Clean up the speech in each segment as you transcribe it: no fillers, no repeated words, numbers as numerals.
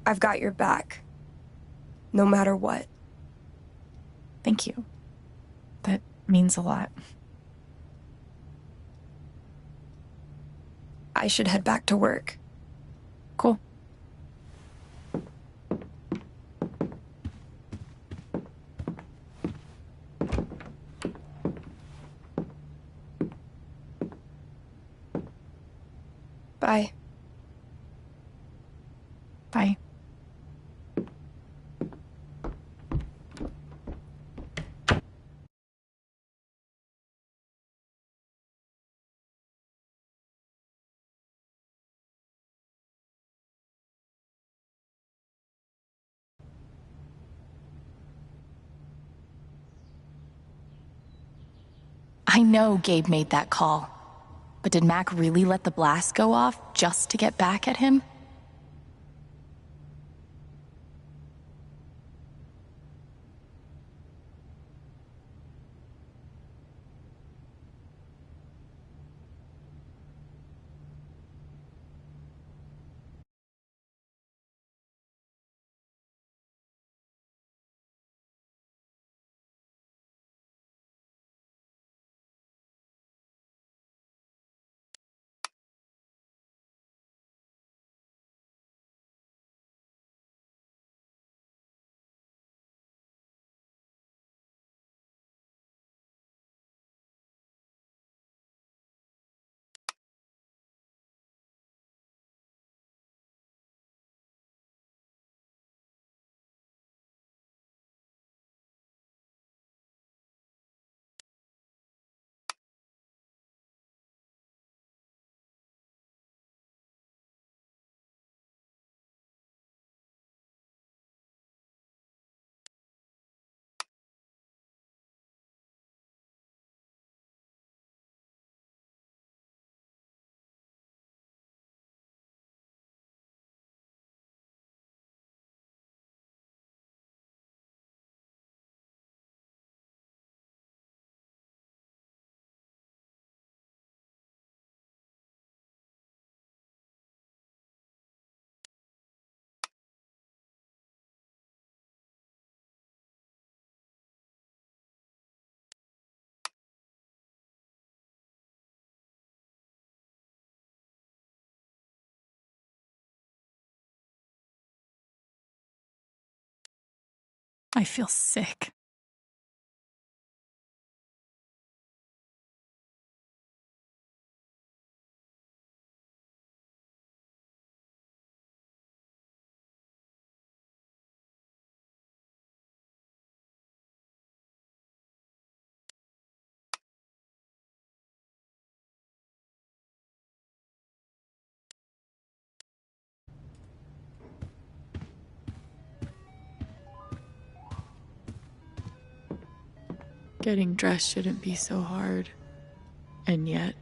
I've got your back. No matter what. Thank you. That means a lot. I should head back to work. Cool. Bye. Bye. I know Gabe made that call, but did Mac really let the blast go off just to get back at him? I feel sick. Getting dressed shouldn't be so hard. And yet...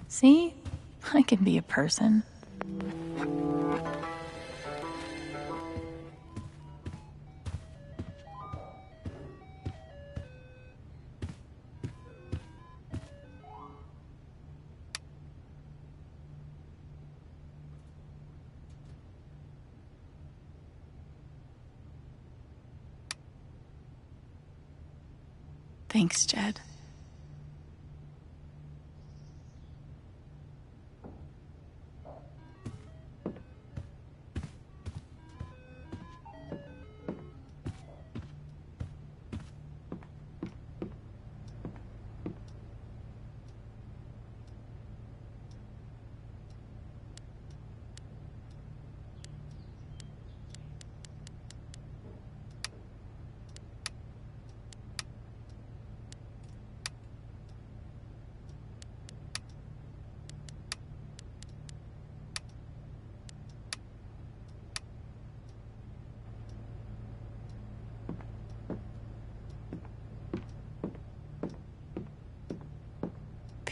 See? I can be a person. Thanks, Jed.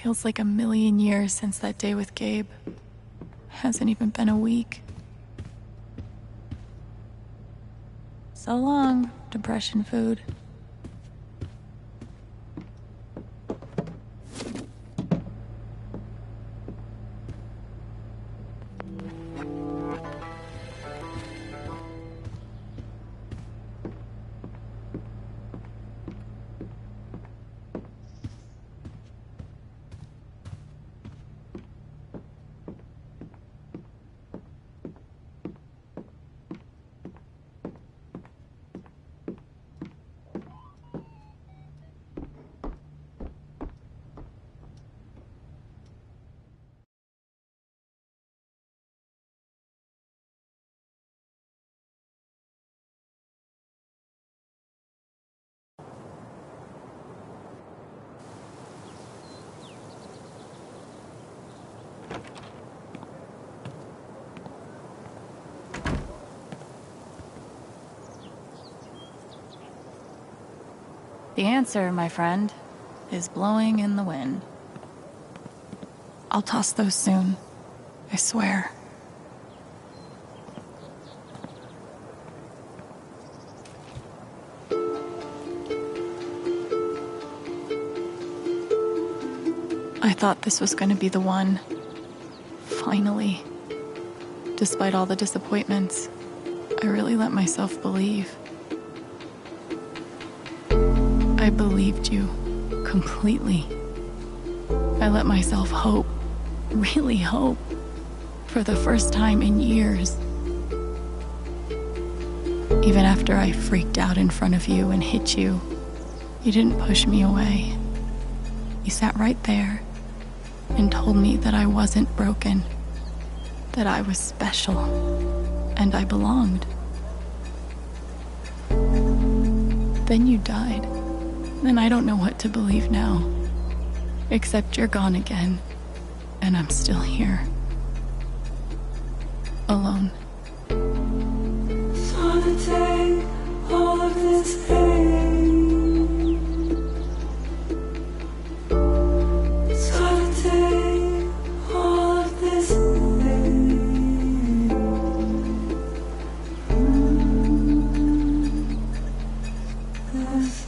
Feels like a million years since that day with Gabe. Hasn't even been a week. So long, depression food. The answer, my friend, is blowing in the wind. I'll toss those soon, I swear. I thought this was going to be the one. Finally. Despite all the disappointments, I really let myself believe. I believed you completely. I let myself hope, really hope, for the first time in years. Even after I freaked out in front of you and hit you, you didn't push me away. You sat right there and told me that I wasn't broken, that I was special, and I belonged. Then you died. And I don't know what to believe now. Except you're gone again, and I'm still here. Alone. Just wanna take all of this pain. Just wanna take all of this pain. This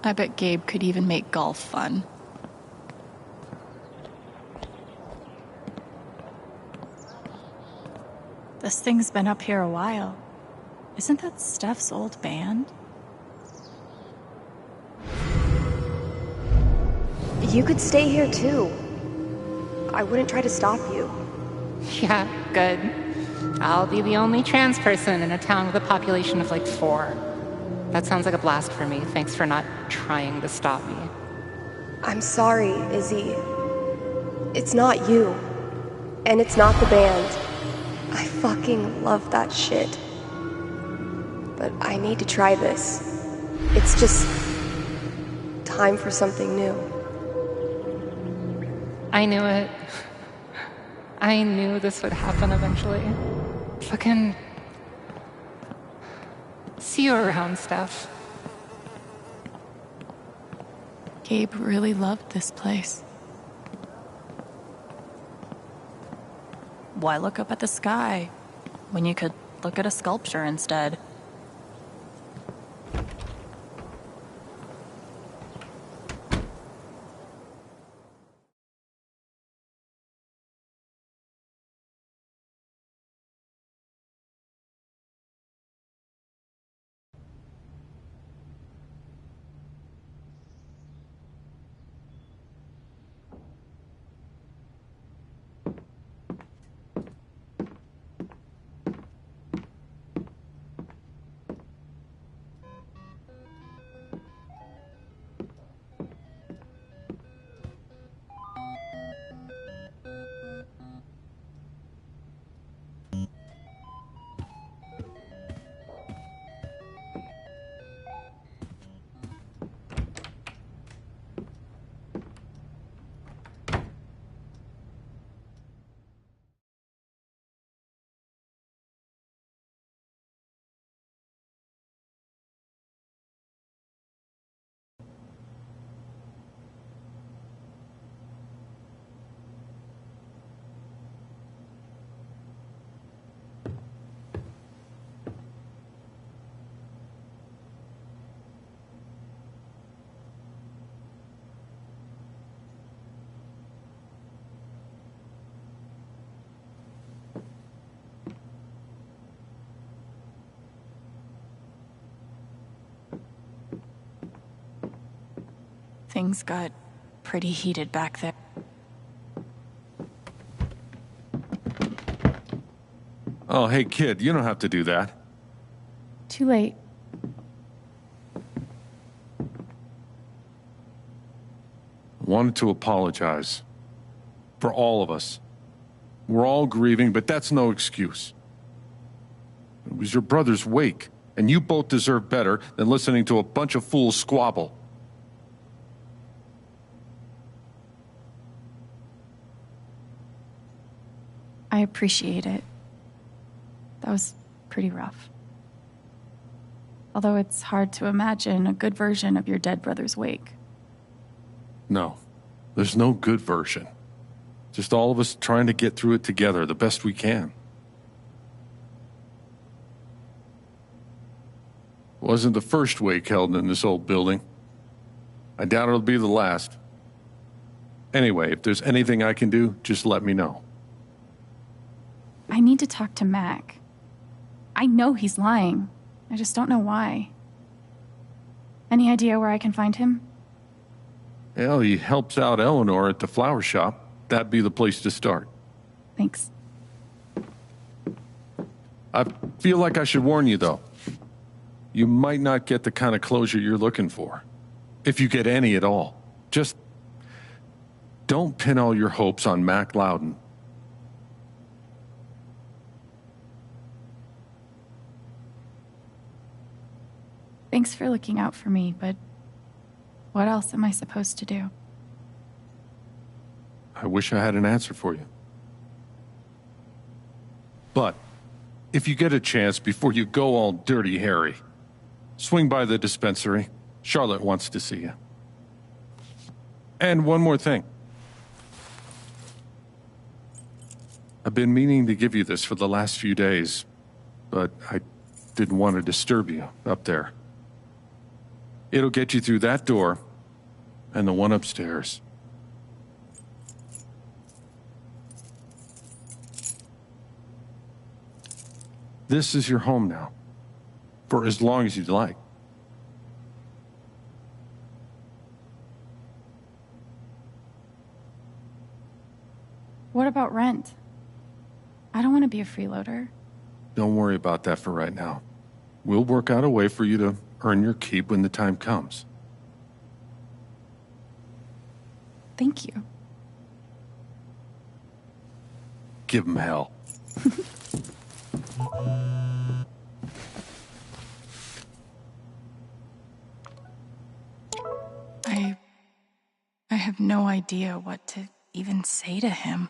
I bet Gabe could even make golf fun. This thing's been up here a while. Isn't that Steph's old band? You could stay here too. I wouldn't try to stop you. Yeah, good. I'll be the only trans person in a town with a population of like 4. That sounds like a blast for me. Thanks for not trying to stop me. I'm sorry, Izzy. It's not you. And it's not the band. I fucking love that shit. But I need to try this. It's just time for something new. I knew it. I knew this would happen eventually. Fucking... See you around, Steph. Gabe really loved this place. Why look up at the sky when you could look at a sculpture instead? Things got pretty heated back there. Oh, hey kid, you don't have to do that. Too late. I wanted to apologize. For all of us. We're all grieving, but that's no excuse. It was your brother's wake, and you both deserve better than listening to a bunch of fools squabble. I appreciate it. That was pretty rough. Although it's hard to imagine a good version of your dead brother's wake. No, there's no good version. Just all of us trying to get through it together the best we can. Wasn't the first wake held in this old building. I doubt it'll be the last. Anyway, if there's anything I can do, just let me know. I need to talk to Mac. I know he's lying. I just don't know why. Any idea where I can find him? Well, he helps out Eleanor at the flower shop. That'd be the place to start. Thanks. I feel like I should warn you, though. You might not get the kind of closure you're looking for. If you get any at all. Just don't pin all your hopes on Mac Loudon. Thanks for looking out for me, but what else am I supposed to do? I wish I had an answer for you. But if you get a chance before you go all dirty Harry, swing by the dispensary. Charlotte wants to see you. And one more thing. I've been meaning to give you this for the last few days, but I didn't want to disturb you up there. It'll get you through that door and the one upstairs. This is your home now, for as long as you'd like. What about rent? I don't want to be a freeloader. Don't worry about that for right now. We'll work out a way for you to earn your keep when the time comes. Thank you. Give him hell. I have no idea what to even say to him.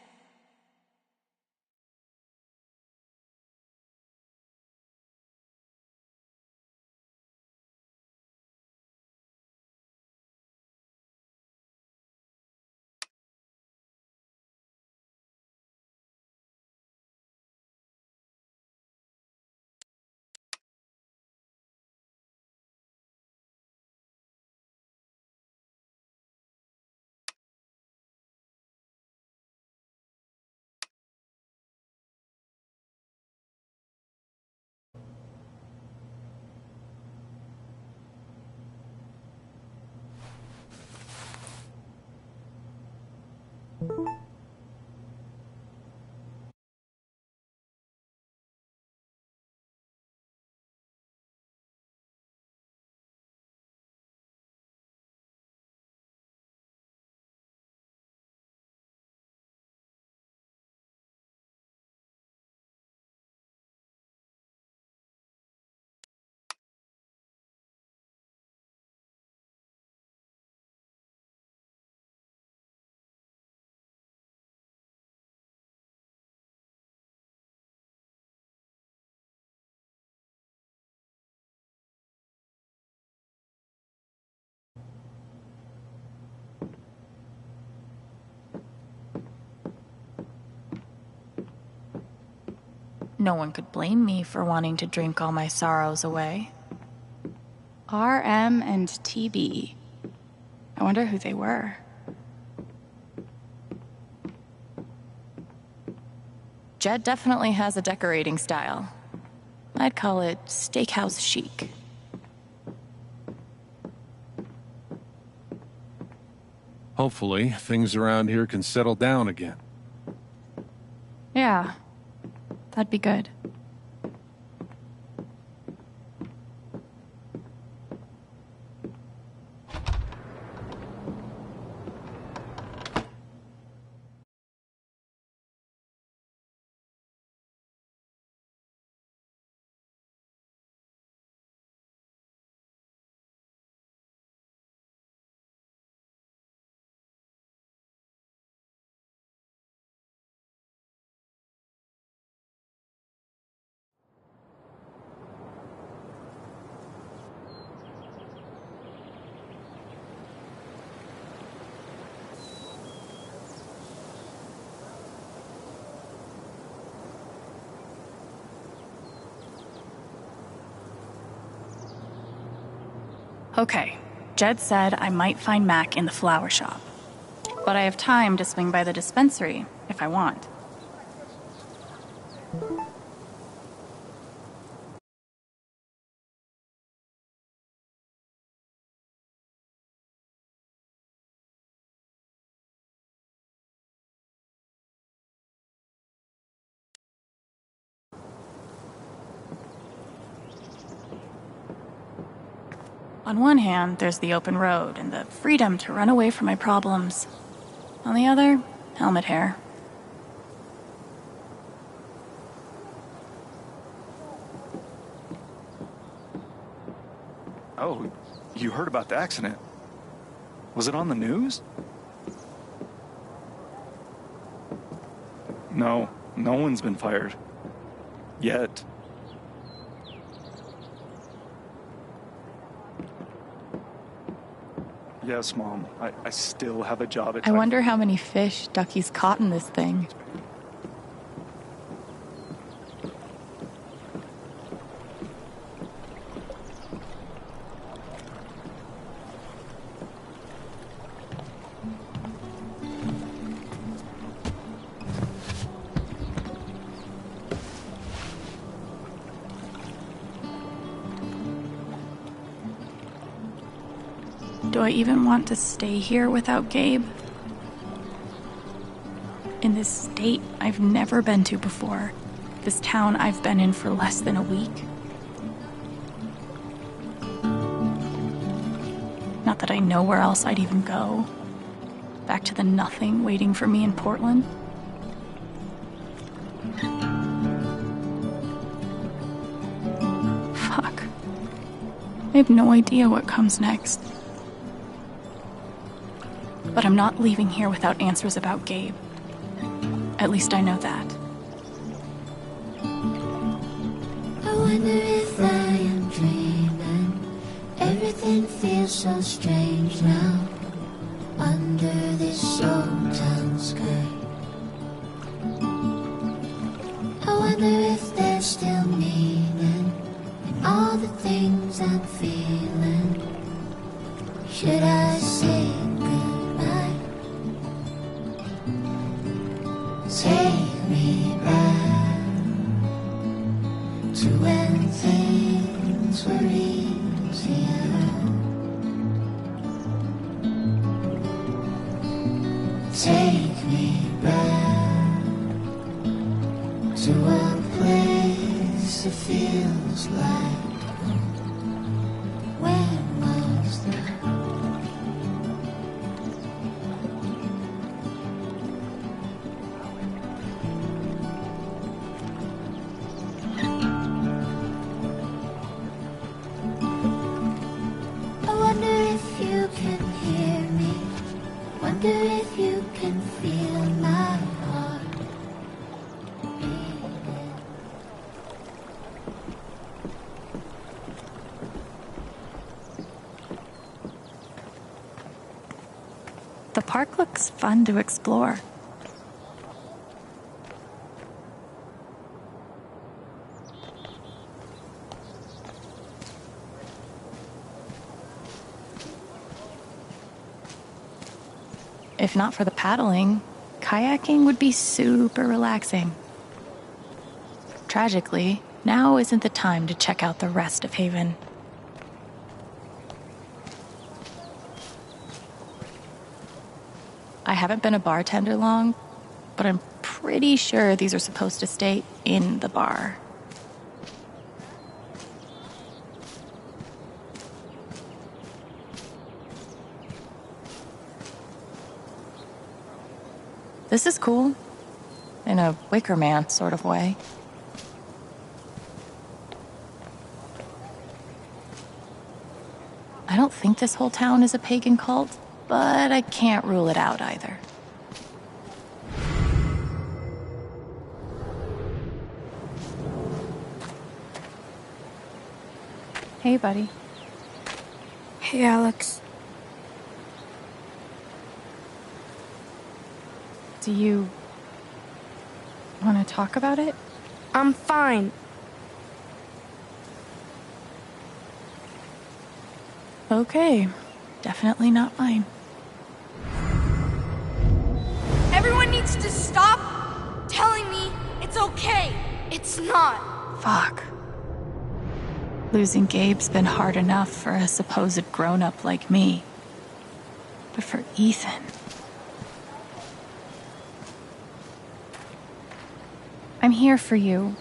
No one could blame me for wanting to drink all my sorrows away. RM and TB. I wonder who they were. Jed definitely has a decorating style. I'd call it steakhouse chic. Hopefully, things around here can settle down again. Yeah, that'd be good. Okay, Jed said I might find Mac in the flower shop. But I have time to swing by the dispensary if I want. On one hand, there's the open road and the freedom to run away from my problems. On the other, helmet hair. Oh, you heard about the accident? Was it on the news? No, no one's been fired. Yet. Yes, Mom. I still have a job at... I wonder how many fish Ducky's caught in this thing. Do I even want to stay here without Gabe? In this state I've never been to before. This town I've been in for less than a week. Not that I know where else I'd even go. Back to the nothing waiting for me in Portland. Fuck. I have no idea what comes next. But I'm not leaving here without answers about Gabe. At least I know that. I wonder if I am dreaming. Everything feels so strange now. Under this old town sky. I wonder if there's still meaning in all the things I'm feeling. Should I say goodbye? Take me back to when things were easier. Take me back to a place that feels like home. When was that? I wonder if you can hear me. Wonder if you can feel my heart beating. The park looks fun to explore. If not for the paddling, kayaking would be super relaxing. Tragically, now isn't the time to check out the rest of Haven. I haven't been a bartender long, but I'm pretty sure these are supposed to stay in the bar. This is cool. In a Wicker Man sort of way. I don't think this whole town is a pagan cult, but I can't rule it out either. Hey, buddy. Hey, Alex. Do you want to talk about it? I'm fine. Okay. Definitely not mine. Everyone needs to stop telling me it's okay. It's not. Fuck. Losing Gabe's been hard enough for a supposed grown-up like me. But for Ethan... I'm here for you,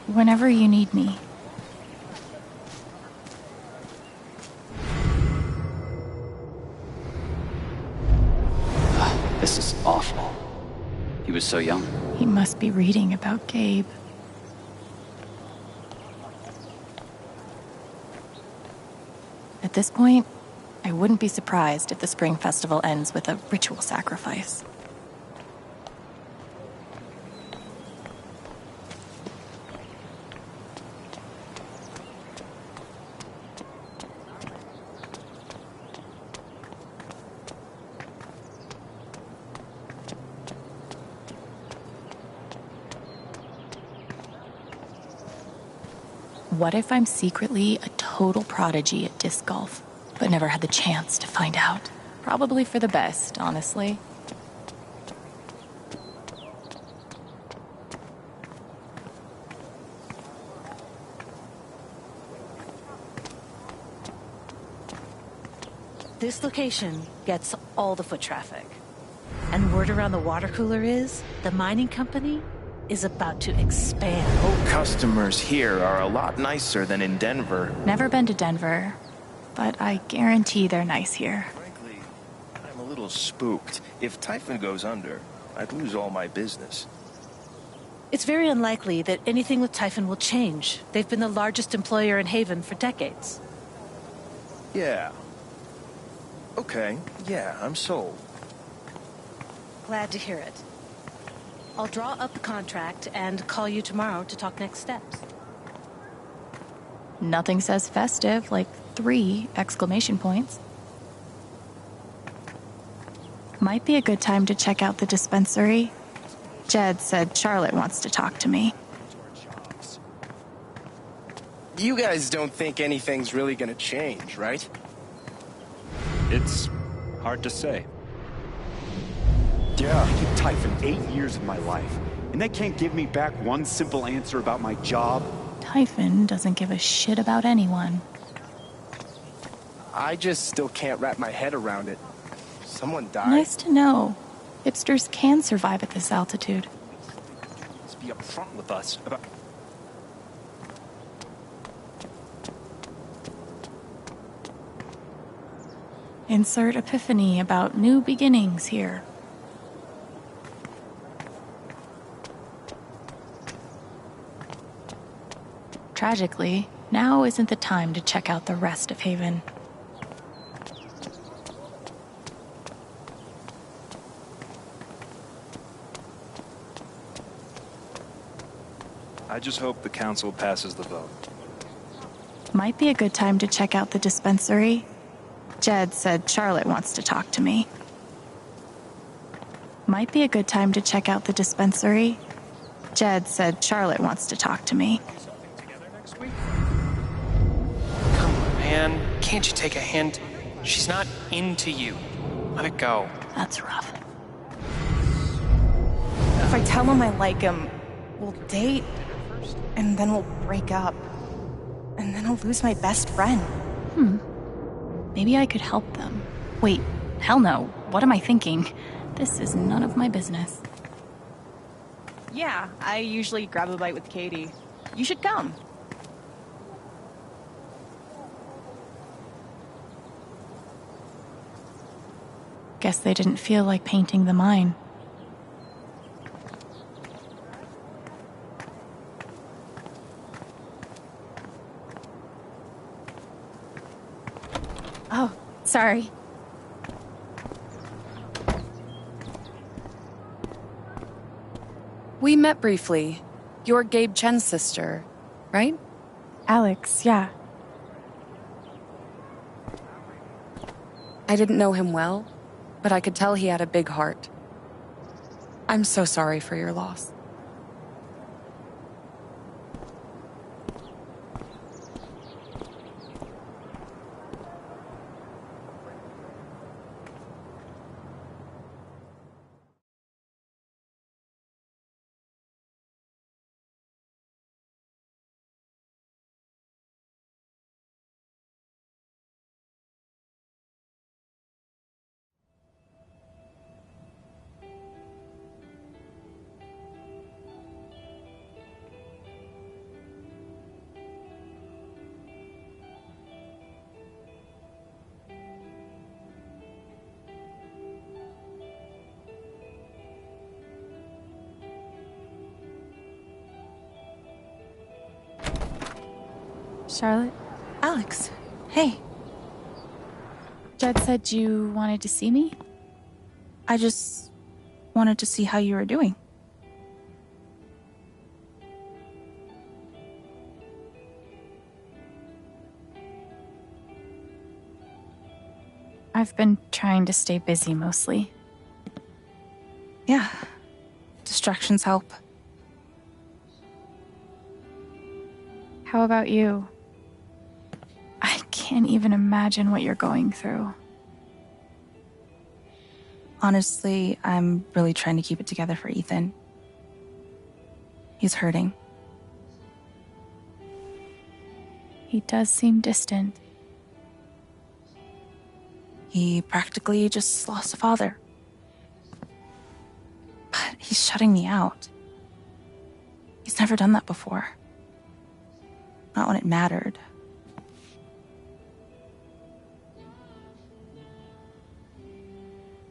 whenever you need me. This is awful. He was so young. He must be reading about Gabe. At this point, I wouldn't be surprised if the Spring Festival ends with a ritual sacrifice. What if I'm secretly a total prodigy at disc golf, but never had the chance to find out? Probably for the best, honestly. This location gets all the foot traffic. And word around the water cooler is the mining company is about to expand. Customers here are a lot nicer than in Denver. Never been to Denver, but I guarantee they're nice here. Frankly, I'm a little spooked. If Typhon goes under, I'd lose all my business. It's very unlikely that anything with Typhon will change. They've been the largest employer in Haven for decades. Yeah. Okay, yeah, I'm sold. Glad to hear it. I'll draw up the contract and call you tomorrow to talk next steps. Nothing says festive like 3 exclamation points. Might be a good time to check out the dispensary. Jed said Charlotte wants to talk to me. You guys don't think anything's really gonna change, right? It's hard to say. Yeah, I gave Typhon 8 years of my life, and they can't give me back one simple answer about my job. Typhon doesn't give a shit about anyone. I just still can't wrap my head around it. Someone died. Nice to know. Hipsters can survive at this altitude. Let's be upfront with us about... Insert epiphany about new beginnings here. Tragically, now isn't the time to check out the rest of Haven. I just hope the council passes the vote. Might be a good time to check out the dispensary. Jed said Charlotte wants to talk to me. Might be a good time to check out the dispensary. Jed said Charlotte wants to talk to me. Come on, man. Can't you take a hint? She's not into you. Let it go. That's rough. If I tell him I like him, we'll date, and then we'll break up. And then I'll lose my best friend. Maybe I could help them. Wait, hell no. What am I thinking? This is none of my business. Yeah, I usually grab a bite with Katie. You should come. Guess they didn't feel like painting the mine. Oh, sorry. We met briefly. You're Gabe Chen's sister, right? Alex, yeah. I didn't know him well, but I could tell he had a big heart. I'm so sorry for your loss. Charlotte? Alex, hey. Jed said you wanted to see me? I just wanted to see how you were doing. I've been trying to stay busy mostly. Yeah, distractions help. How about you? I can't even imagine what you're going through. Honestly, I'm really trying to keep it together for Ethan. He's hurting. He does seem distant. He practically just lost a father. But he's shutting me out. He's never done that before. Not when it mattered.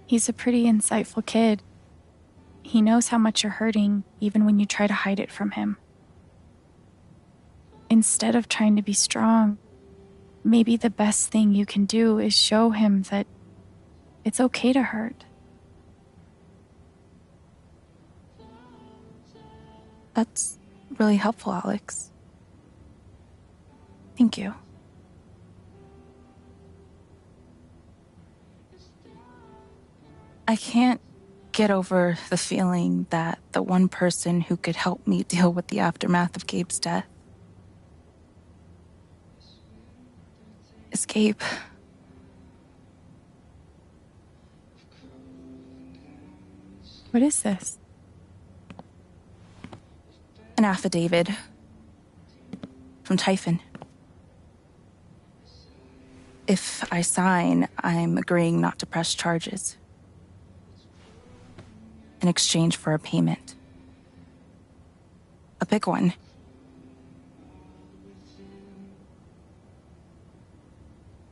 He's a pretty insightful kid. He knows how much you're hurting, even when you try to hide it from him. Instead of trying to be strong, maybe the best thing you can do is show him that it's okay to hurt. That's really helpful, Alex. Thank you. I can't get over the feeling that the one person who could help me deal with the aftermath of Gabe's death is Gabe. What is this? An affidavit from Typhon. If I sign, I'm agreeing not to press charges in exchange for a payment. A big one.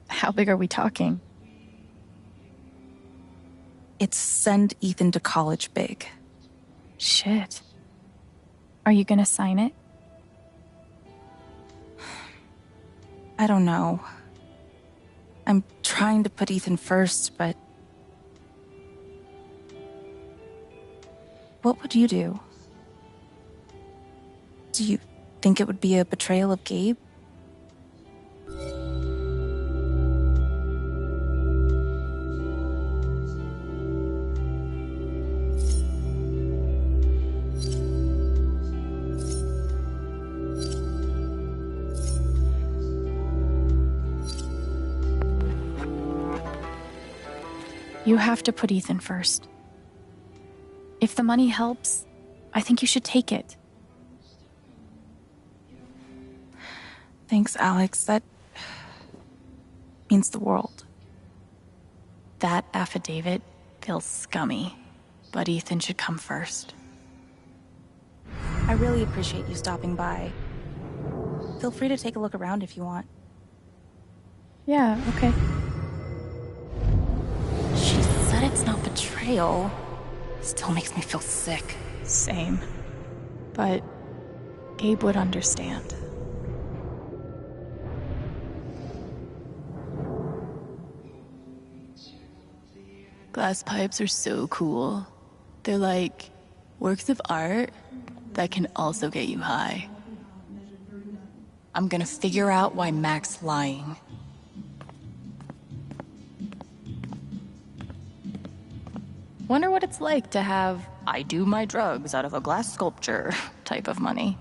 How big are we talking? It's send Ethan to college big. Shit. Are you gonna sign it? I don't know. I'm trying to put Ethan first, but... What would you do? Do you think it would be a betrayal of Gabe? You have to put Ethan first. If the money helps, I think you should take it. Thanks, Alex. That means the world. That affidavit feels scummy, but Ethan should come first. I really appreciate you stopping by. Feel free to take a look around if you want. Yeah, okay. She said it's not betrayal. Still makes me feel sick. Same. But Gabe would understand. Glass pipes are so cool. They're like works of art that can also get you high. I'm gonna figure out why Mac's lying. Wonder what it's like to have I do my drugs out of a glass sculpture type of money.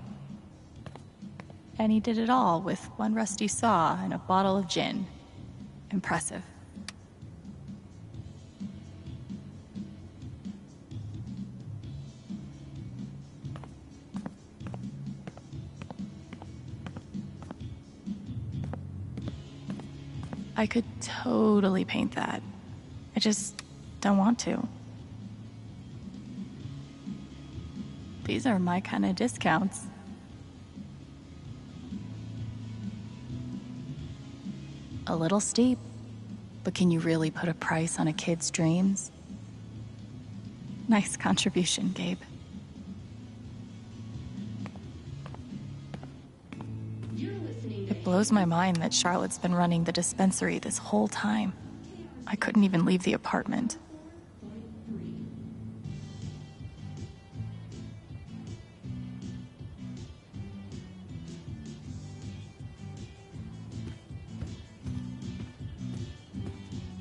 And he did it all with one rusty saw and a bottle of gin. Impressive. I could totally paint that. I just don't want to. These are my kind of discounts. A little steep, but can you really put a price on a kid's dreams? Nice contribution, Gabe. It blows my mind that Charlotte's been running the dispensary this whole time. I couldn't even leave the apartment.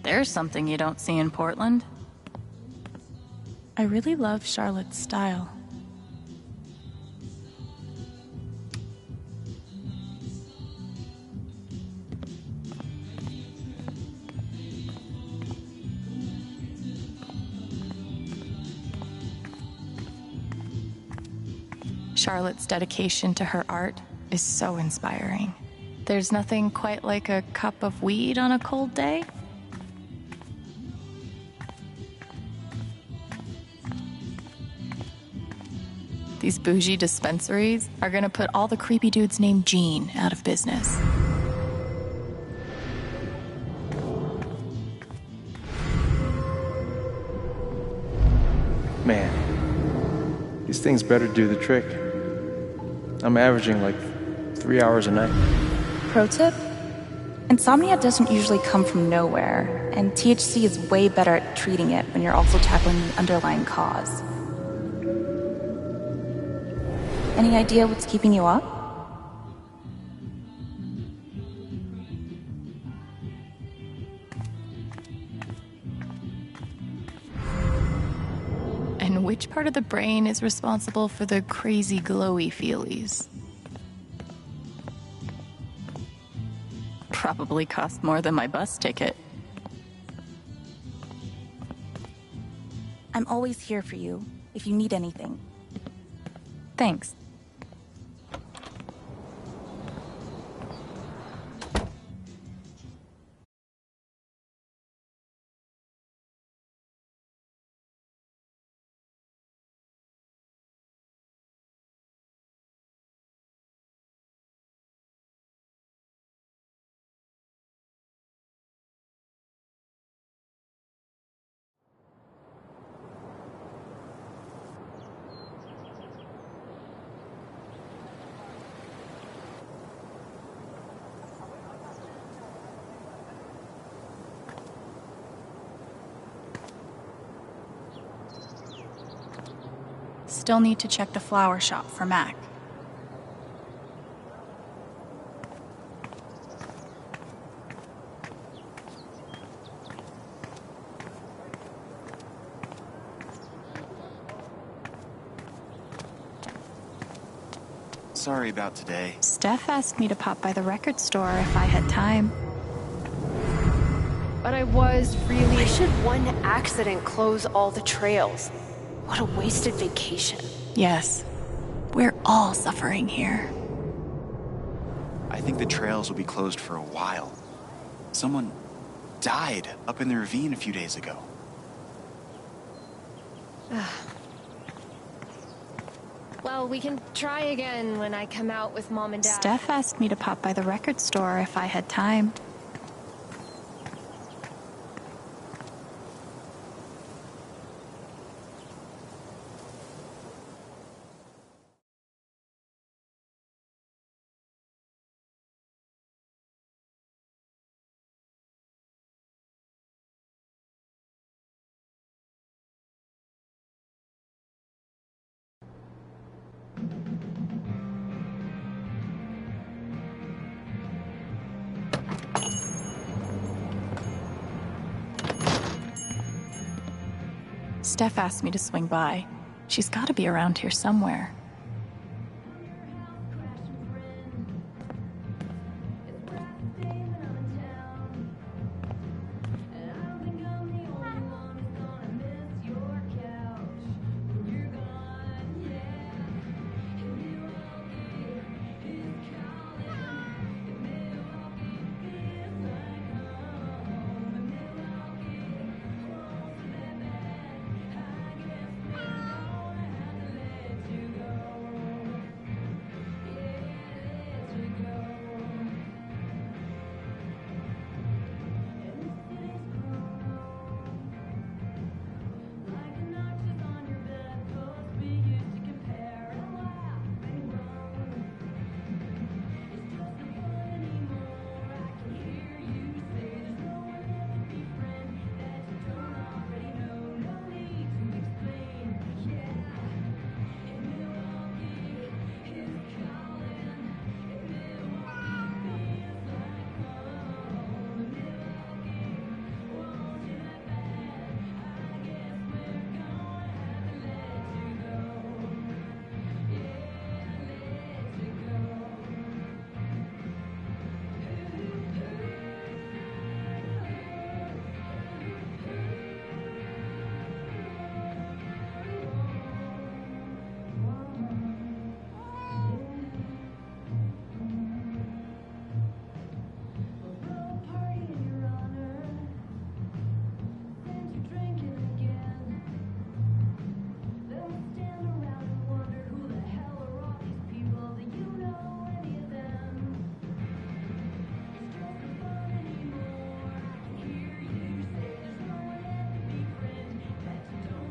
There's something you don't see in Portland. I really love Charlotte's style. Charlotte's dedication to her art is so inspiring. There's nothing quite like a cup of weed on a cold day. These bougie dispensaries are gonna put all the creepy dudes named Gene out of business. Man, these things better do the trick. I'm averaging like 3 hours a night. Pro tip? Insomnia doesn't usually come from nowhere, and THC is way better at treating it when you're also tackling the underlying cause. Any idea what's keeping you up? And which part of the brain is responsible for the crazy glowy feelies? Probably cost more than my bus ticket. I'm always here for you, if you need anything. Thanks. Still need to check the flower shop for Mac. Sorry about today. Steph asked me to pop by the record store if I had time. But I was really... Why should one accident close all the trails? What a wasted vacation. Yes. We're all suffering here. I think the trails will be closed for a while. Someone died up in the ravine a few days ago. Well, we can try again when I come out with Mom and Dad. Steph asked me to pop by the record store if I had time. Steph asked me to swing by. She's got to be around here somewhere.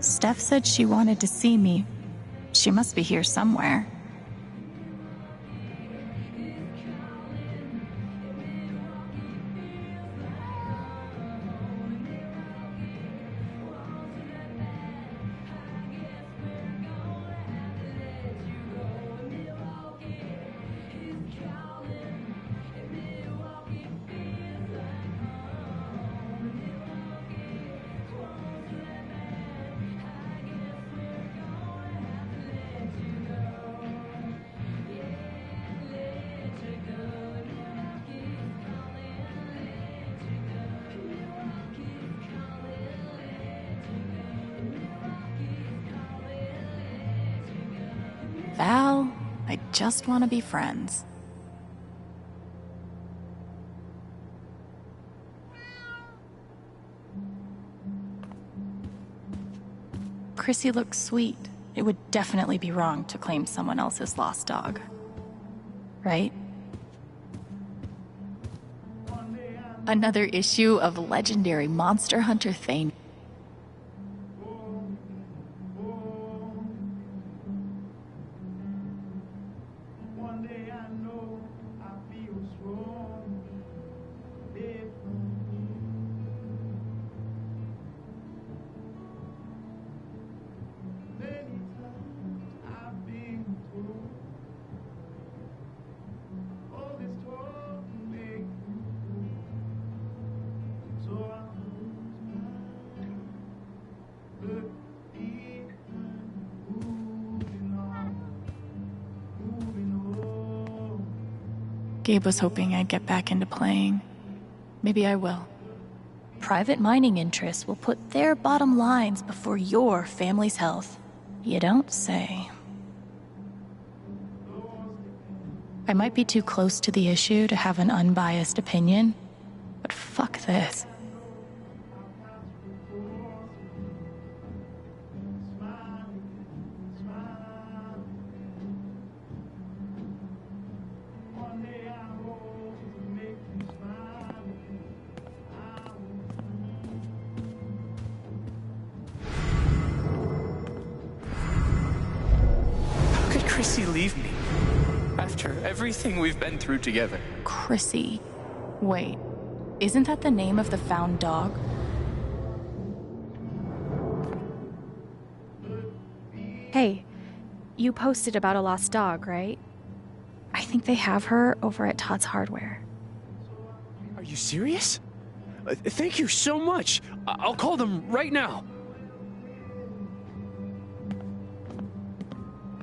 Steph said she wanted to see me. She must be here somewhere. Val, I just want to be friends. Chrissy looks sweet. It would definitely be wrong to claim someone else's lost dog. Right? Another issue of legendary Monster Hunter Thane. Gabe was hoping I'd get back into playing. Maybe I will. Private mining interests will put their bottom lines before your family's health. You don't say. I might be too close to the issue to have an unbiased opinion, but fuck this. Chrissy leave me? After everything we've been through together. Chrissy. Wait, isn't that the name of the found dog? Hey, you posted about a lost dog, right? I think they have her over at Todd's Hardware. Are you serious? Thank you so much. I'll call them right now.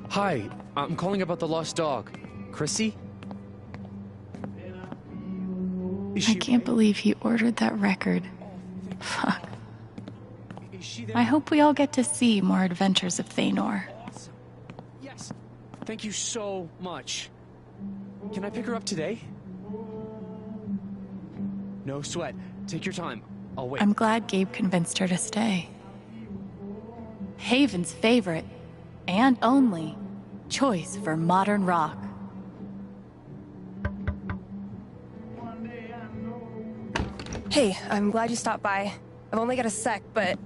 Hi, I'm calling about the lost dog. Chrissy? I can't believe he ordered that record. Fuck. I hope we all get to see more adventures of Thanor. Awesome. Yes. Thank you so much. Can I pick her up today? No sweat. Take your time. I'll wait. I'm glad Gabe convinced her to stay. Haven's favorite, and only, choice for modern rock. Hey, I'm glad you stopped by. I've only got a sec, but...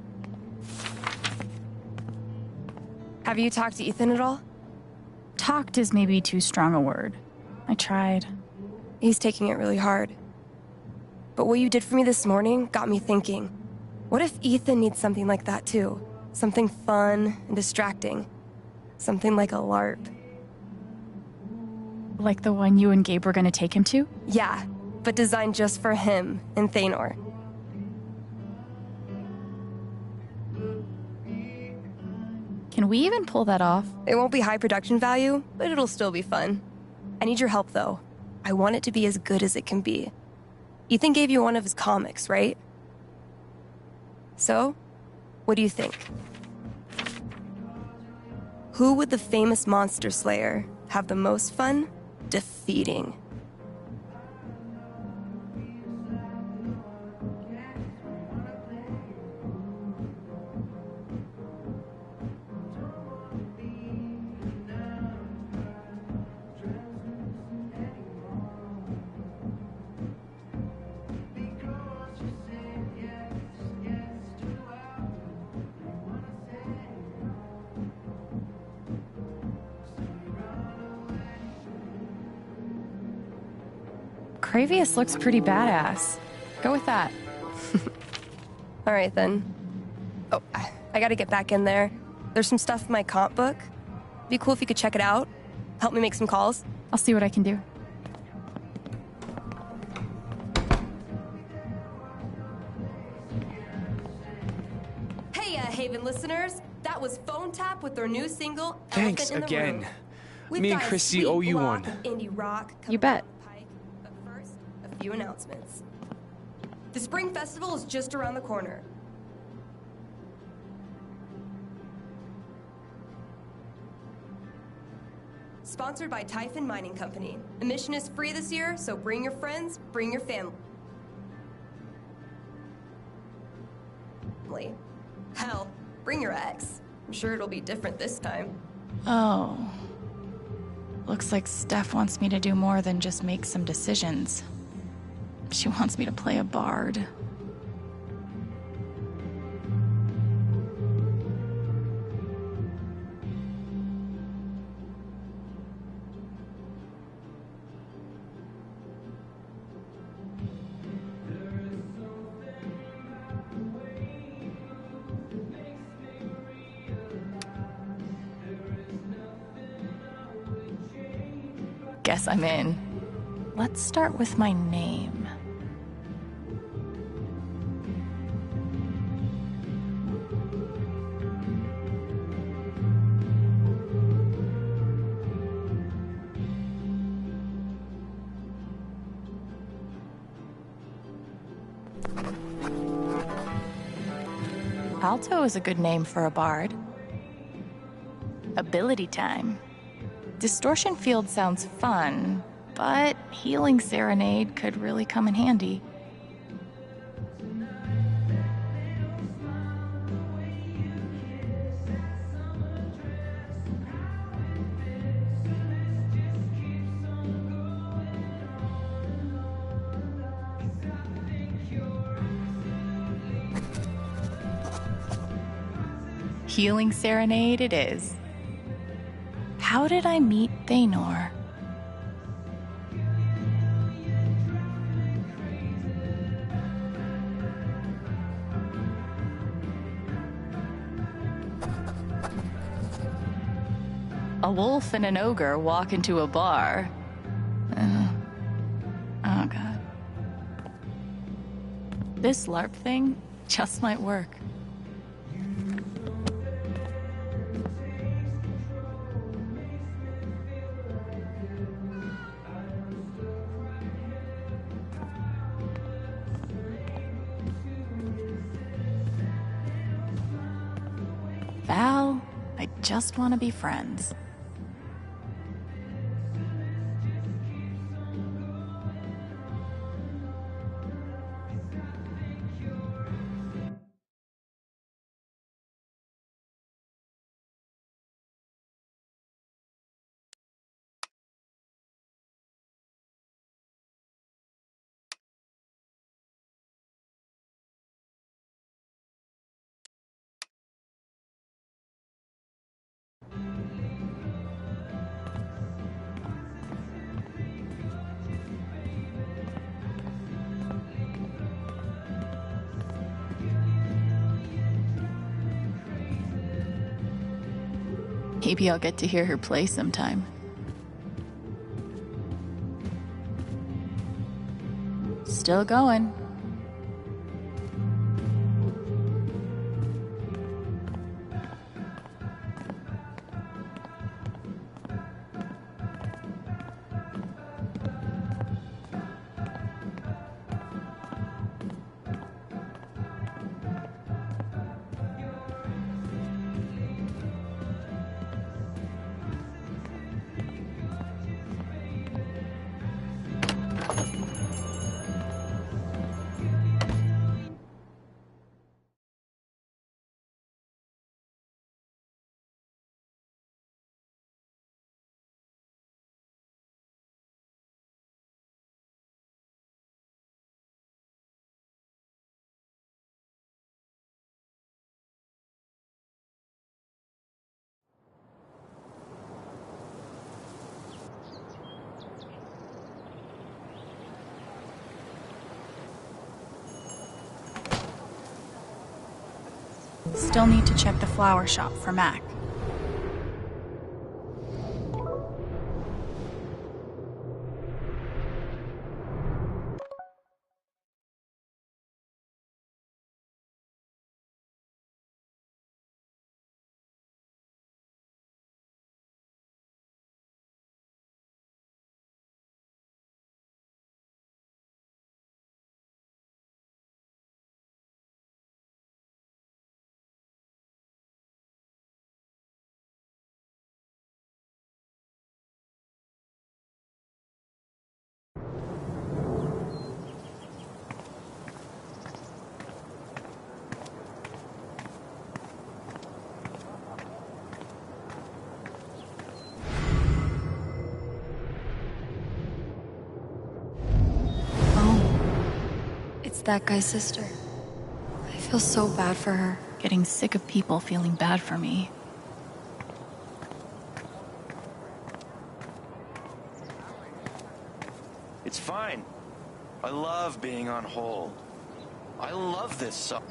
Have you talked to Ethan at all? Talked is maybe too strong a word. I tried. He's taking it really hard. But what you did for me this morning got me thinking. What if Ethan needs something like that too? Something fun and distracting. Something like a LARP. Like the one you and Gabe were gonna take him to? Yeah, but designed just for him and Thanor. Can we even pull that off? It won't be high production value, but it'll still be fun. I need your help, though. I want it to be as good as it can be. Ethan gave you one of his comics, right? So, what do you think? Who would the famous monster slayer have the most fun defeating? Cravius looks pretty badass. Go with that. All right, then. Oh, I gotta get back in there. There's some stuff in my comp book. Be cool if you could check it out. Help me make some calls. I'll see what I can do. Hey, Haven listeners. That was Phone Tap with their new single, Thanks Elephant in the again. Room. We've Me and got a Chrissy sweet owe you block one. of indie rock coming You bet. down the pike, but first, a few announcements. The Spring Festival is just around the corner. Sponsored by Typhon Mining Company. Admission is free this year, so bring your friends, bring your family. Hell, bring your ex. I'm sure it'll be different this time. Oh. Looks like Steph wants me to do more than just make some decisions. She wants me to play a bard. Guess I'm in. Let's start with my name. Alto is a good name for a bard. Ability time. Distortion Field sounds fun, but Healing Serenade could really come in handy. Healing Serenade it is. How did I meet Thanor? A wolf and an ogre walk into a bar. Oh, God. This LARP thing just might work. Val, I just want to be friends. Maybe I'll get to hear her play sometime. Still going. Still need to check the flower shop for Mac. It's that guy's sister. I feel so bad for her. Getting sick of people feeling bad for me. It's fine. I love being on hold. I love this song.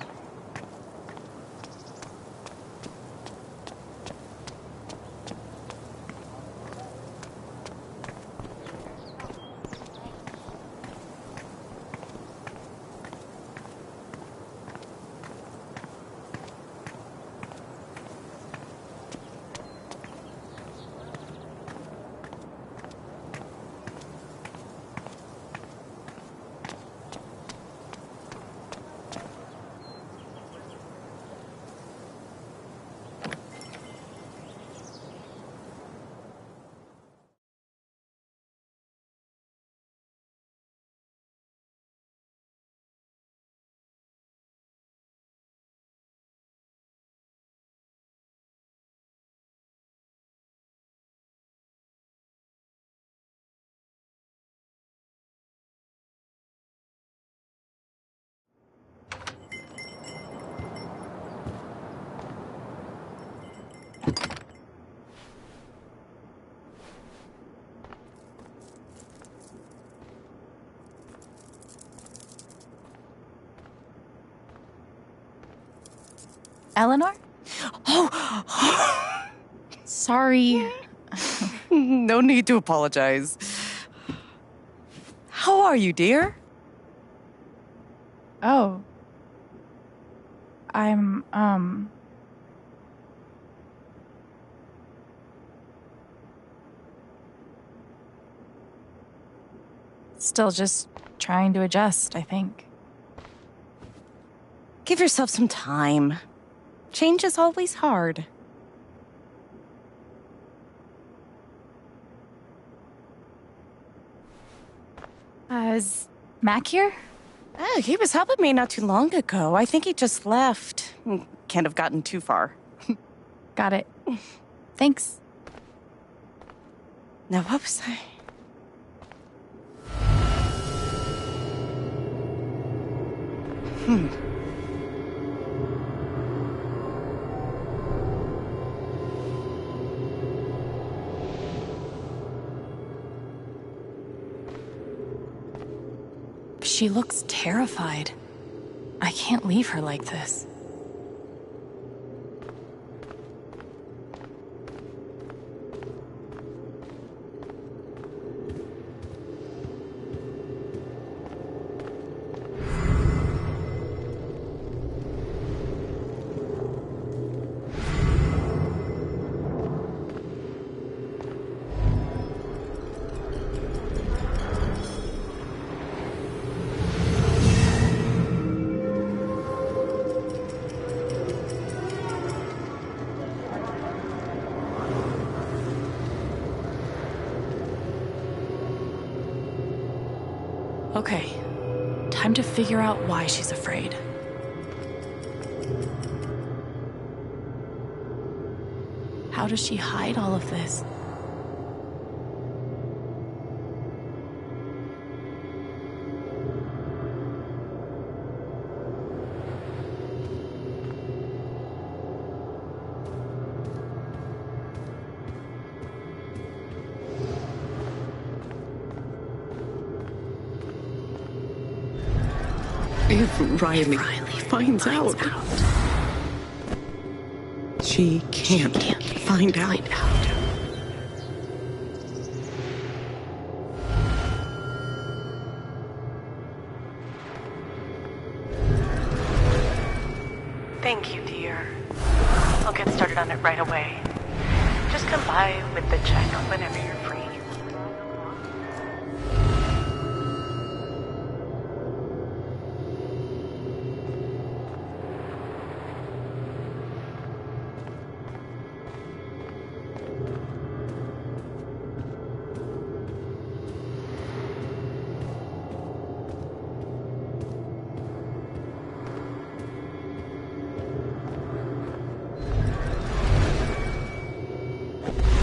Eleanor? Oh! Sorry. No need to apologize. How are you, dear? Oh. I'm, still just trying to adjust, I think. Give yourself some time. Change is always hard. Is Mac here? Oh, he was helping me not too long ago. I think he just left. Can't have gotten too far. Got it. Thanks. Now, what was I? She looks terrified. I can't leave her like this. Okay, time to figure out why she's afraid. How does she hide all of this? If Riley finds out, she can't find out. Thank you, dear. I'll get started on it right away. Just come by with the check whenever you're free.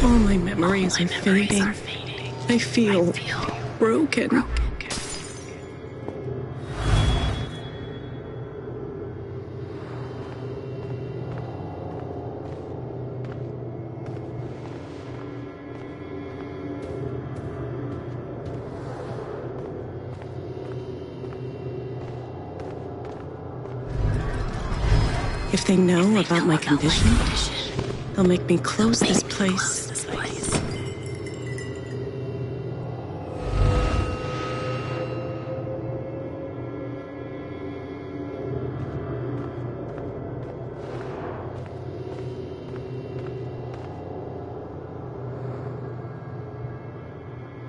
All my memories are fading. I feel broken. If they know about my condition, they'll make me close this place.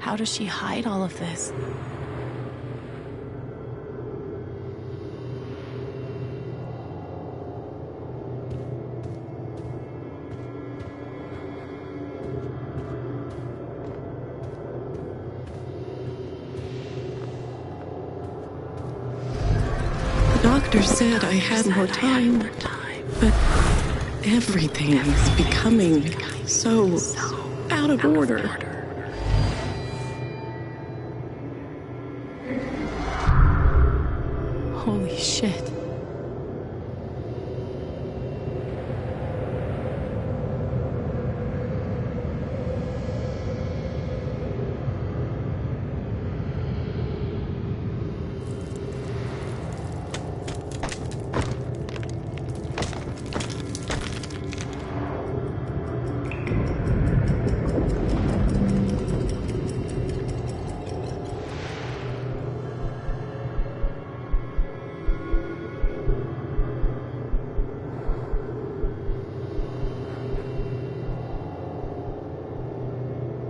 How does she hide all of this? The doctor said I had more time, but everything is becoming so out of order. Holy shit.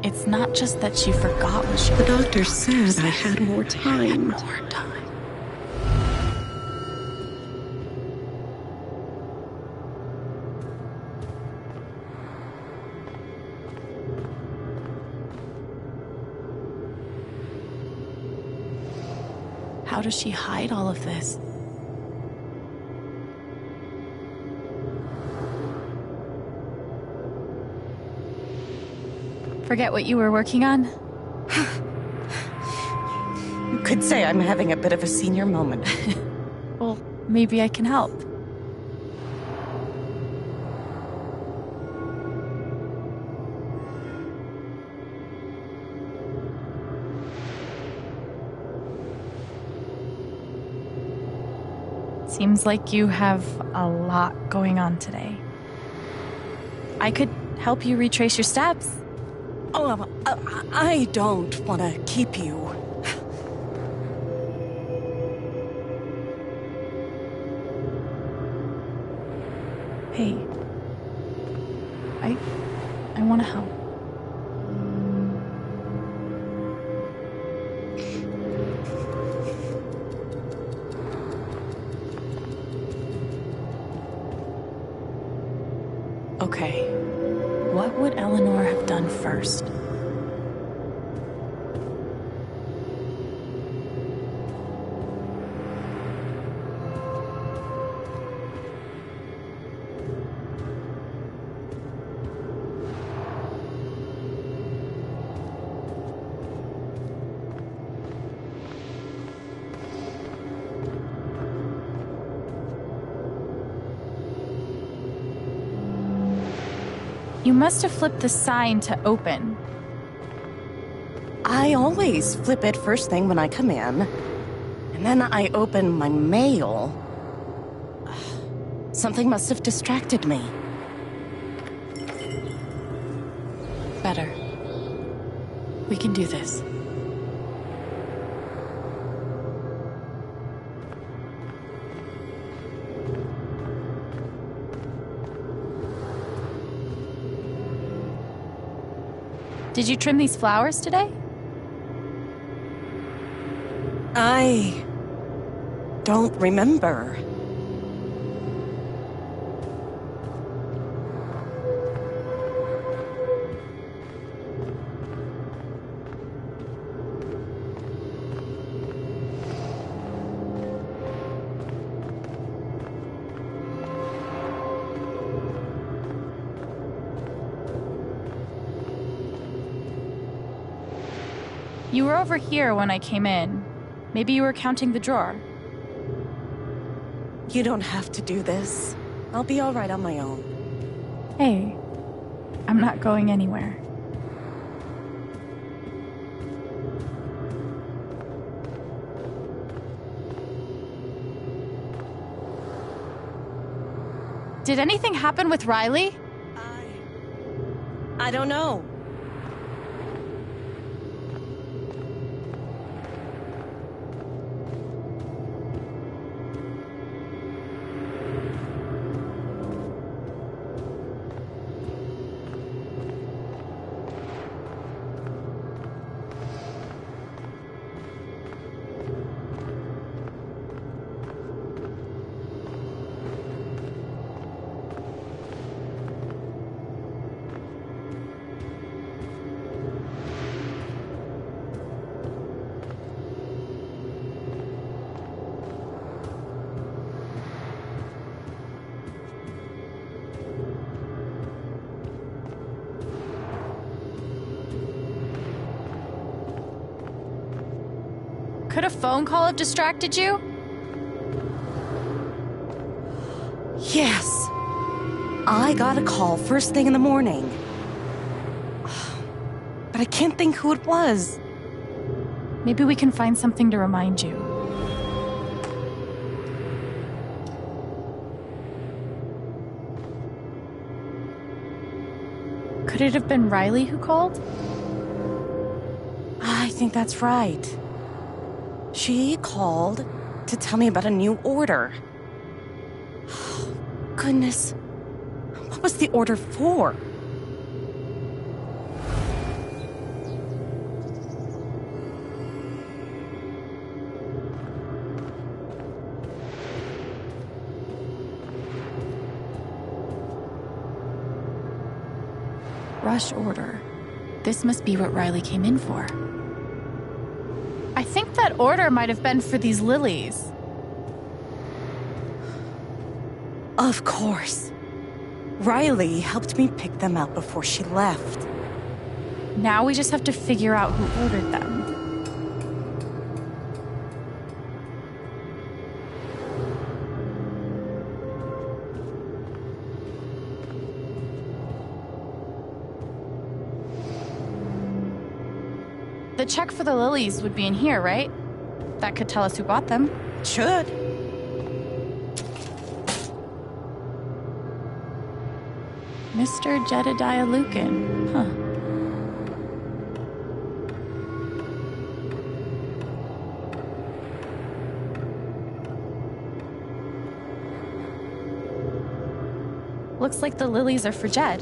It's not just that she forgot what she... The doctor said I had more time. How does she hide all of this? Forget what you were working on? You could say I'm having a bit of a senior moment. Well, maybe I can help. Seems like you have a lot going on today. I could help you retrace your steps. Oh, I don't want to keep you. Hey, I want to help. Okay, what would Eleanor have done first? You must have flipped the sign to open. I always flip it first thing when I come in. And then I open my mail. Something must have distracted me. Better. We can do this. Did you trim these flowers today? I don't remember. You were over here when I came in. Maybe you were counting the drawer. You don't have to do this. I'll be all right on my own. Hey, I'm not going anywhere. Did anything happen with Riley? I don't know. Could a phone call have distracted you? Yes. I got a call first thing in the morning. But I can't think who it was. Maybe we can find something to remind you. Could it have been Riley who called? I think that's right. She called to tell me about a new order. Goodness. What was the order for? Rush order. This must be what Riley came in for. I think that order might have been for these lilies. Of course. Riley helped me pick them out before she left. Now we just have to figure out who ordered them. The check for the lilies would be in here, right? That could tell us who bought them. Should. Mr. Jedediah Lucan. Huh. Looks like the lilies are for Jed.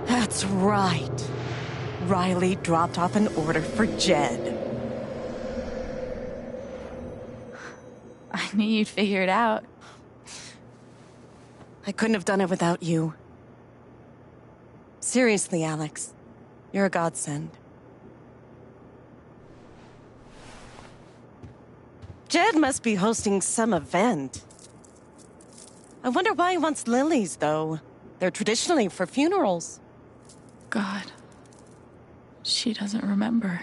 That's right. Riley dropped off an order for Jed. I knew you'd figure it out. I couldn't have done it without you. Seriously, Alex. You're a godsend. Jed must be hosting some event. I wonder why he wants lilies, though. They're traditionally for funerals. God. She doesn't remember.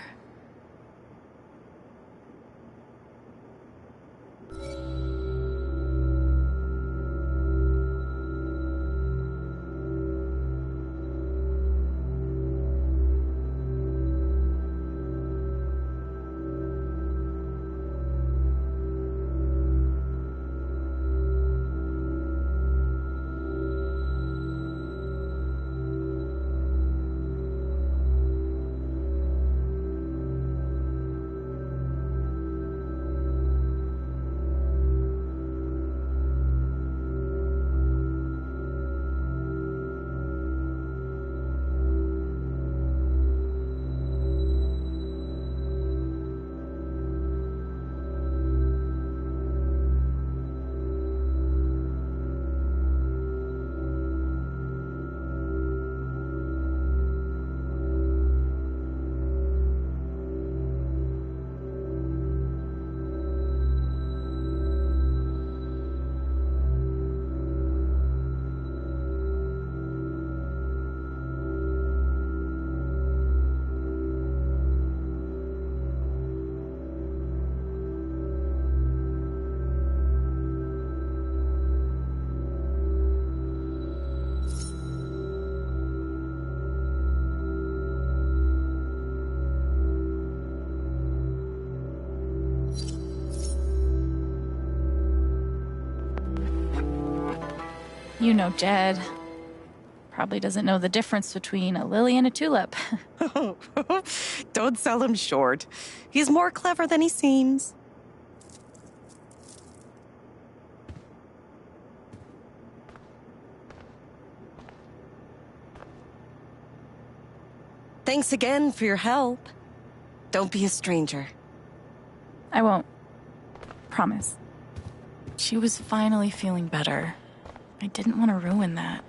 You know Jed. Probably doesn't know the difference between a lily and a tulip. Don't sell him short. He's more clever than he seems. Thanks again for your help. Don't be a stranger. I won't. Promise. She was finally feeling better. I didn't want to ruin that.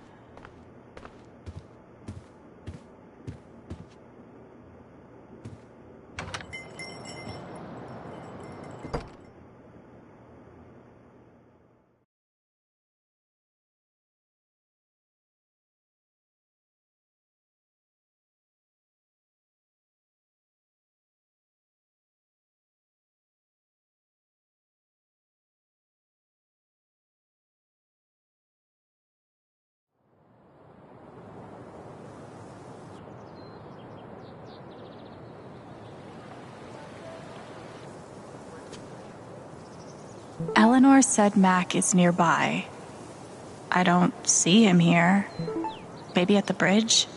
Eleanor said Mac is nearby. I don't see him here. Maybe at the bridge?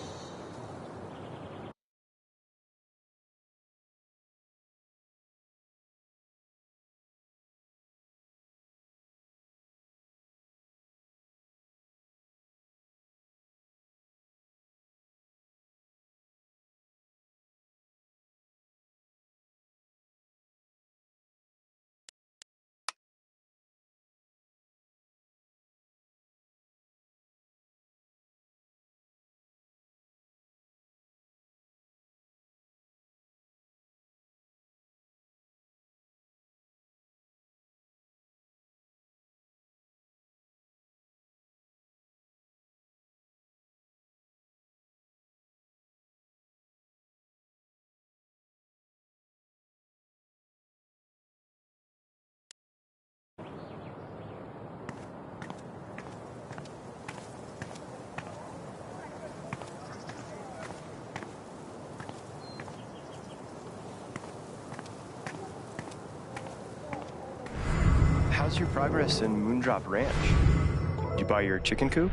how's your progress in Moondrop Ranch? Did you buy your chicken coop?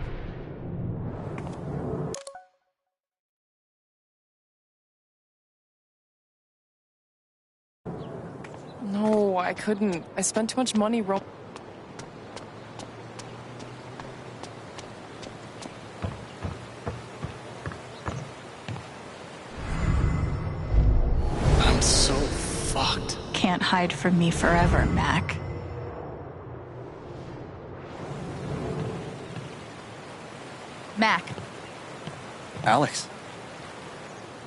No, I couldn't. I spent too much money I'm so fucked. Can't hide from me forever, Mac. Mac, Alex.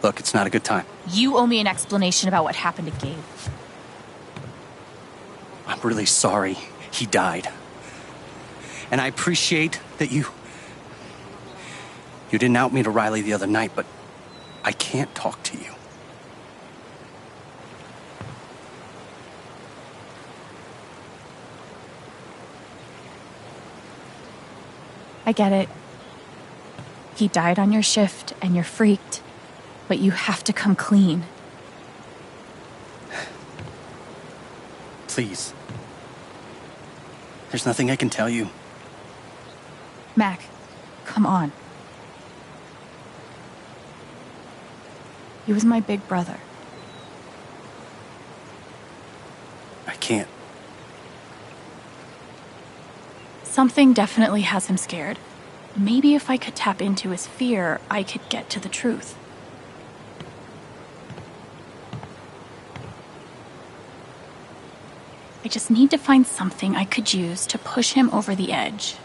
Look, it's not a good time. you owe me an explanation about what happened to Gabe. I'm really sorry he died. And I appreciate that you didn't out me to Riley the other night, but I can't talk to you. I get it. He died on your shift and you're freaked, but you have to come clean. Please. There's nothing I can tell you. Mac, come on. He was my big brother. I can't. Something definitely has him scared. Maybe if I could tap into his fear, I could get to the truth. I just need to find something I could use to push him over the edge.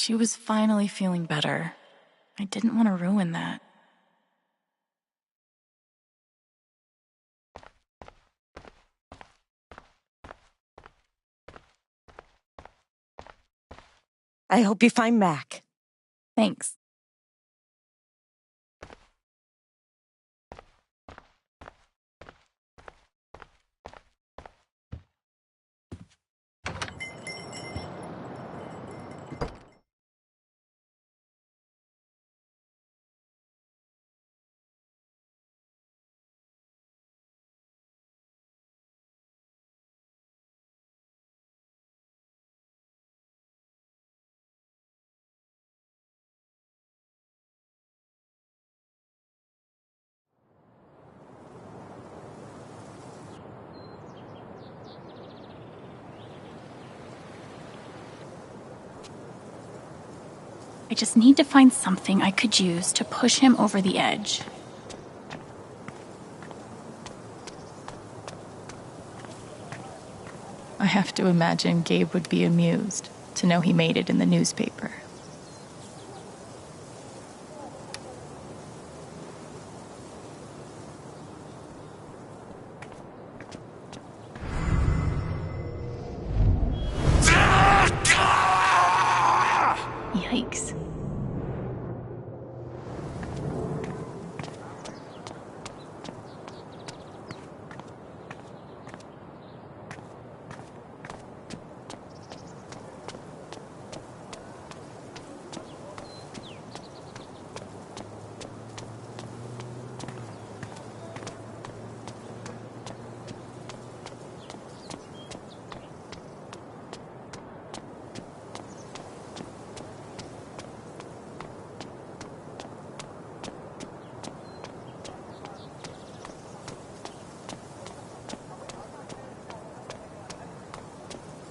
She was finally feeling better. I didn't want to ruin that. I hope you find Mac. Thanks. I just need to find something I could use to push him over the edge. I have to imagine Gabe would be amused to know he made it in the newspaper. Yikes.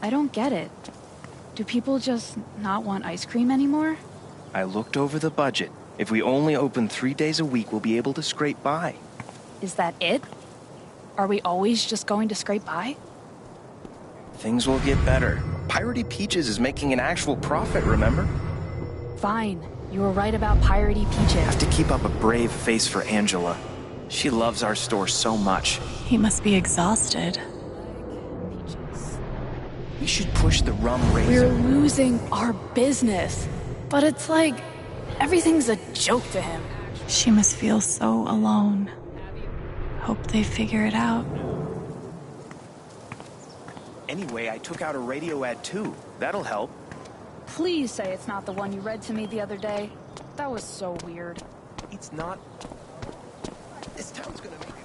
I don't get it. Do people just not want ice cream anymore? I looked over the budget. If we only open 3 days a week, we'll be able to scrape by. Is that it? Are we always just going to scrape by? Things will get better. Piratey Peaches is making an actual profit, remember? Fine. You were right about Piratey Peaches. Have to keep up a brave face for Angela. She loves our store so much. He must be exhausted. We should push the rum razor. We're losing our business. But it's like everything's a joke to him. She must feel so alone. Hope they figure it out. Anyway, I took out a radio ad too. That'll help. Please say it's not the one you read to me the other day. That was so weird. It's not. This town's gonna make it.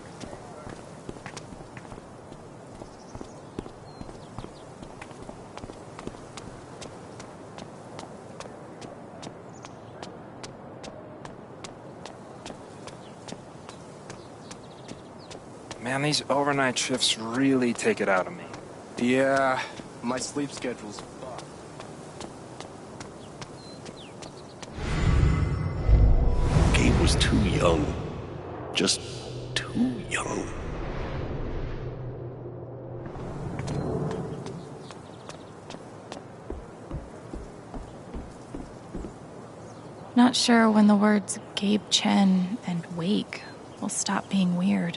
Man, these overnight shifts really take it out of me. Yeah, my sleep schedule's fucked. Gabe was too young. Just too young. Not sure when the words Gabe Chen and Wake will stop being weird.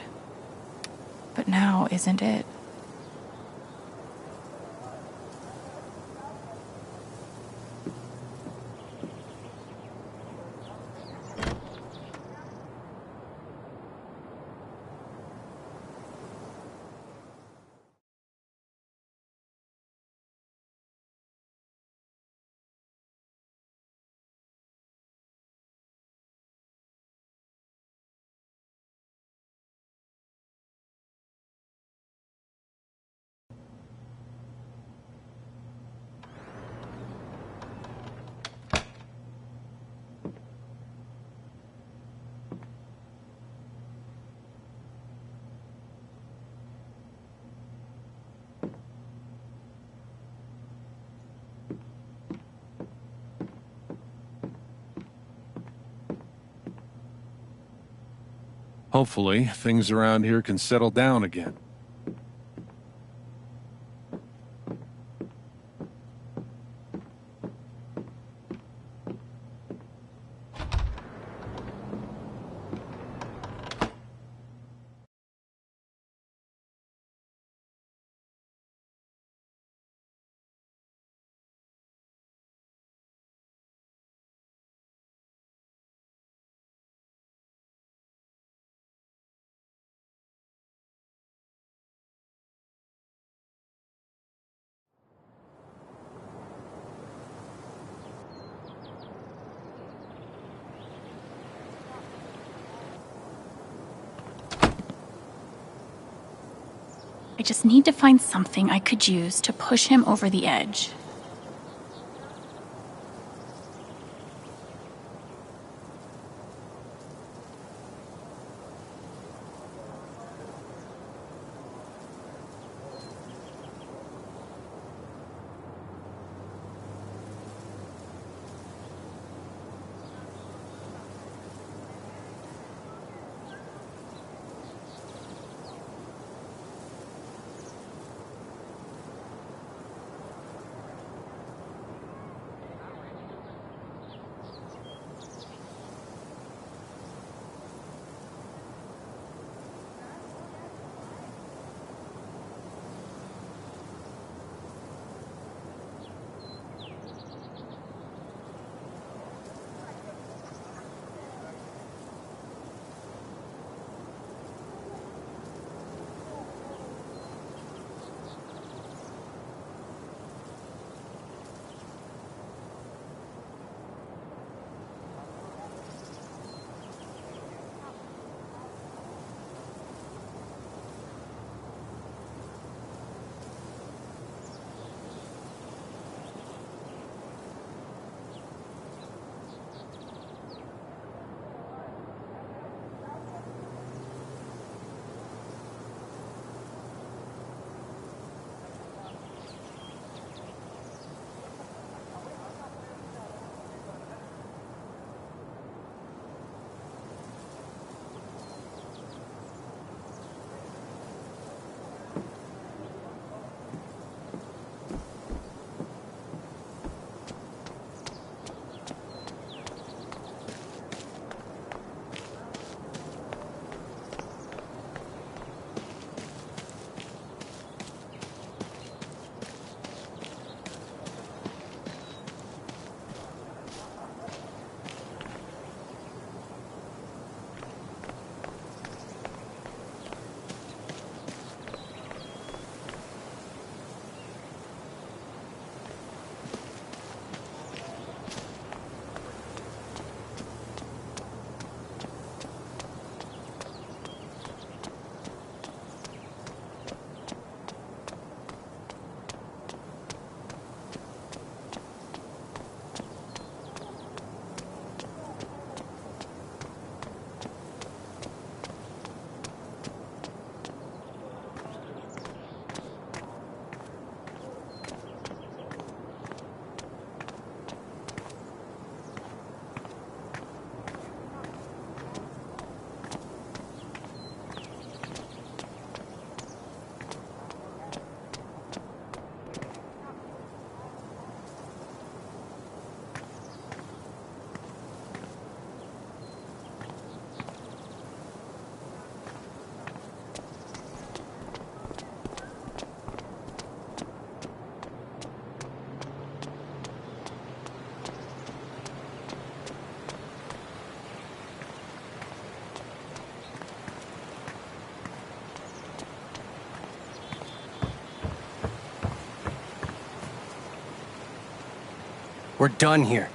But now isn't it? Hopefully, things around here can settle down again. I just need to find something I could use to push him over the edge. We're done here.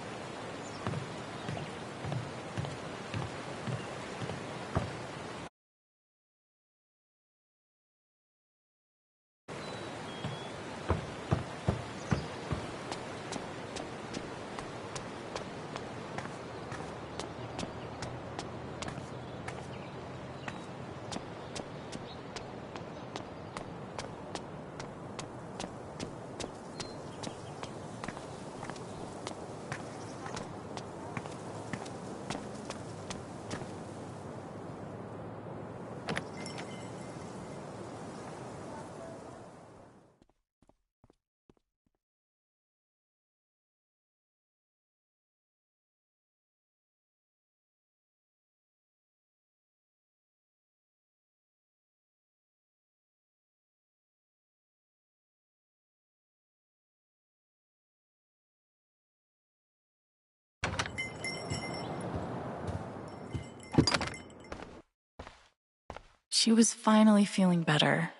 She was finally feeling better.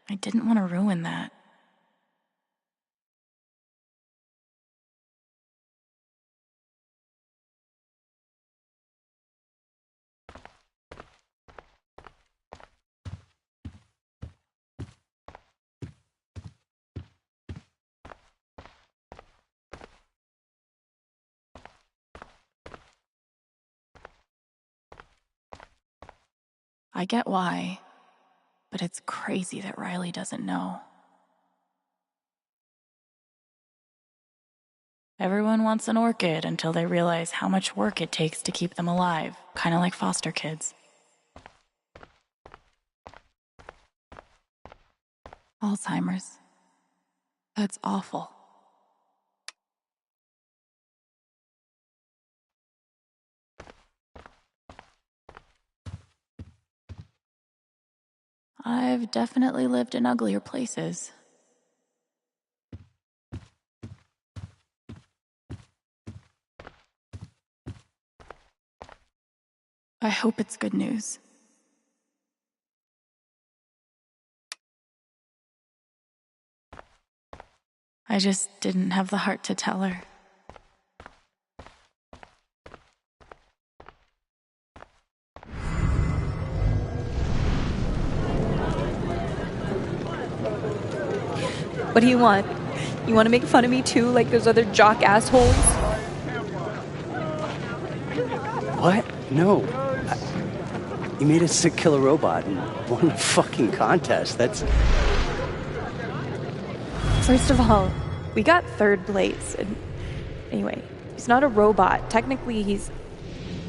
I didn't want to ruin that. I get why, but it's crazy that Riley doesn't know. Everyone wants an orchid until they realize how much work it takes to keep them alive, kind of like foster kids. Alzheimer's. That's awful. I've definitely lived in uglier places. I hope it's good news. I just didn't have the heart to tell her. What do you want? You want to make fun of me too, like those other jock assholes? What? No. You made a sick killer robot and won a fucking contest. That's... First of all, we got third place. And anyway, he's not a robot. Technically, he's...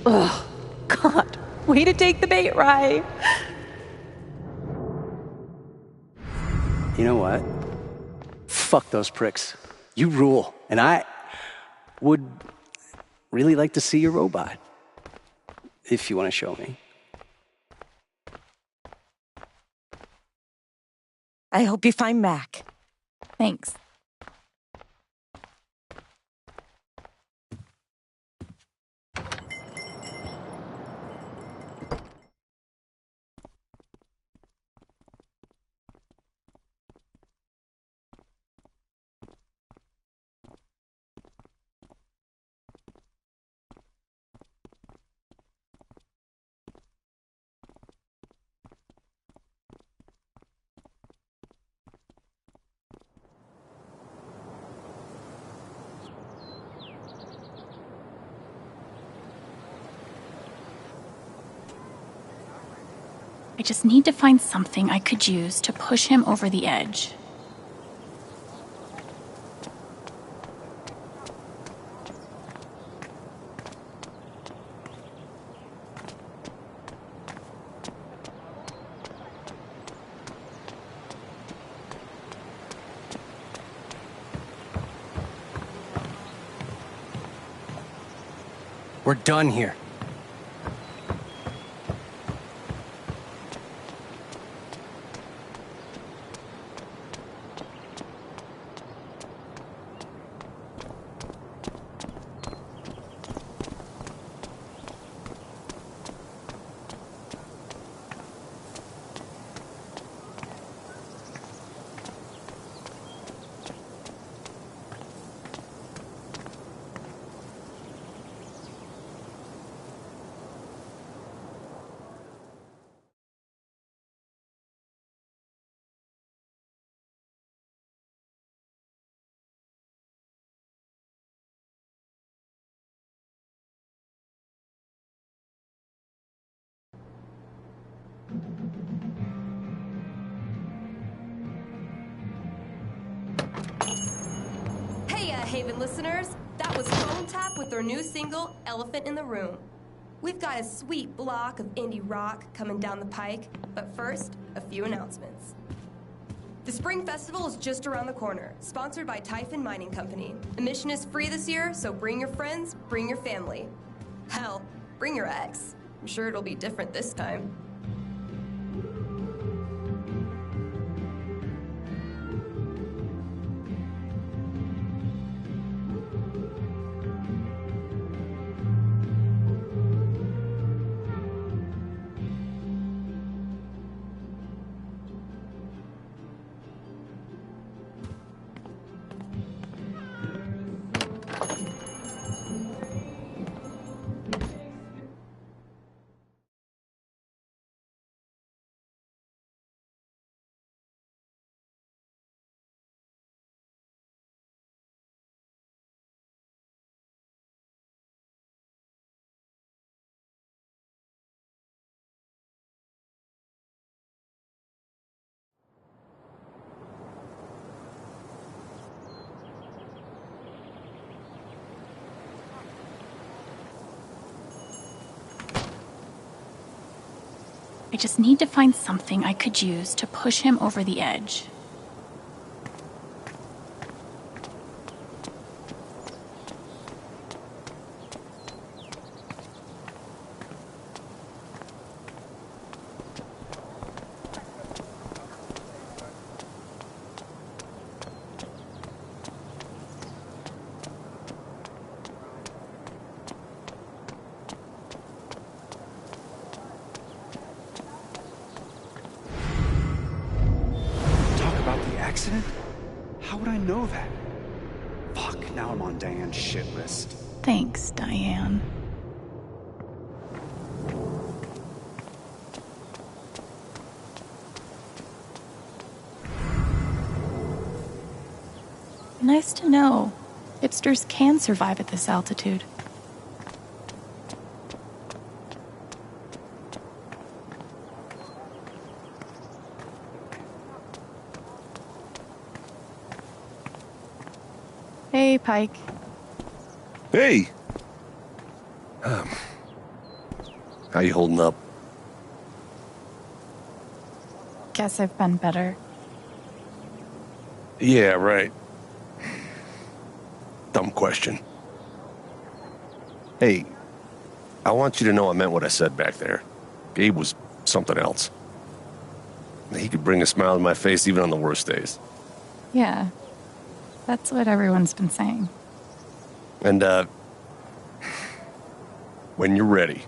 Ugh. God. Way to take the bait, Rye. You know what? Fuck those pricks. You rule. And I would really like to see your robot. If you want to show me. I hope you find Mac. Thanks. I just need to find something I could use to push him over the edge. We're done here. Haven listeners, that was Phone Tap with their new single, Elephant in the Room. We've got a sweet block of indie rock coming down the pike, but first, a few announcements. The Spring Festival is just around the corner, sponsored by Typhon Mining Company. Admission is free this year, so bring your friends, bring your family. Hell, bring your ex. I'm sure it'll be different this time. I just need to find something I could use to push him over the edge. Accident? How would I know that? Fuck, now I'm on Diane's shit list. Thanks, Diane. Nice to know. Hipsters can survive at this altitude. Hey, Pike. Hey! How you holding up? Guess I've been better. Yeah, right. Dumb question. Hey, I want you to know I meant what I said back there. Gabe was something else. He could bring a smile to my face even on the worst days. Yeah, that's what everyone's been saying. And, when you're ready,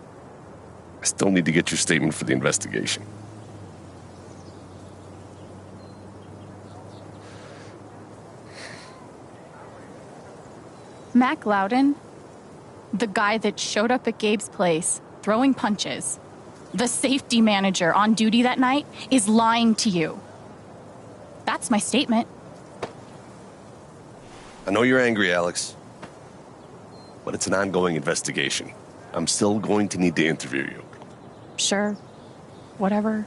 I still need to get your statement for the investigation. Mac Loudon, the guy that showed up at Gabe's place, throwing punches, the safety manager on duty that night, is lying to you. That's my statement. I know you're angry, Alex, but it's an ongoing investigation. I'm still going to need to interview you. Sure. Whatever.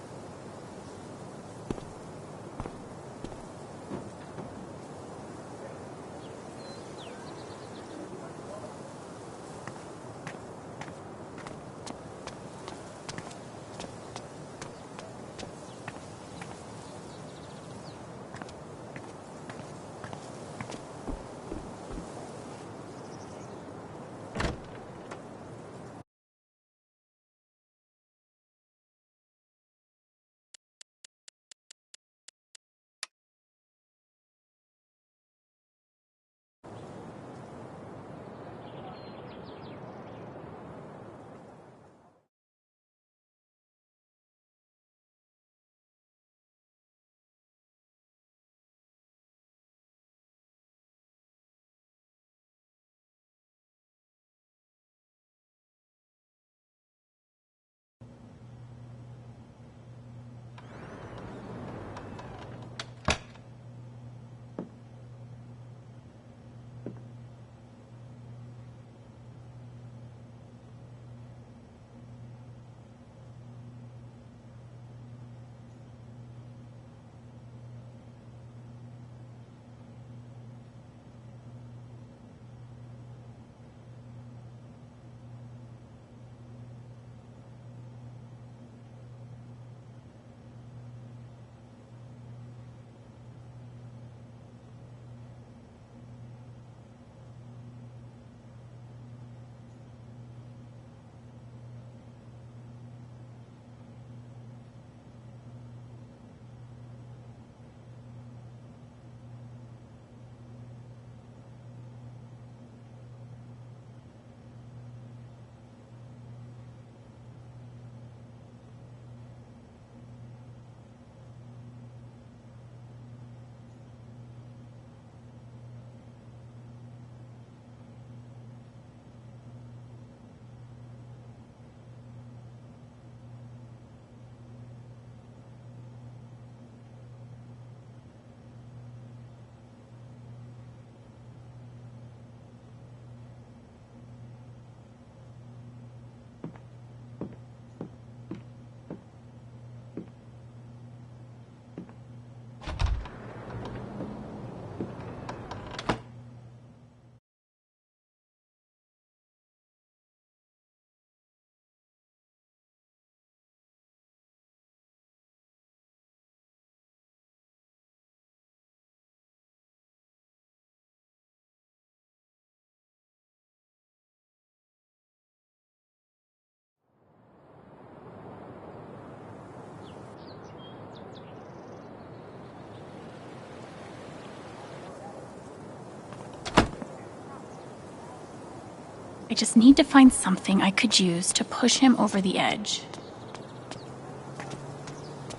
I just need to find something I could use to push him over the edge.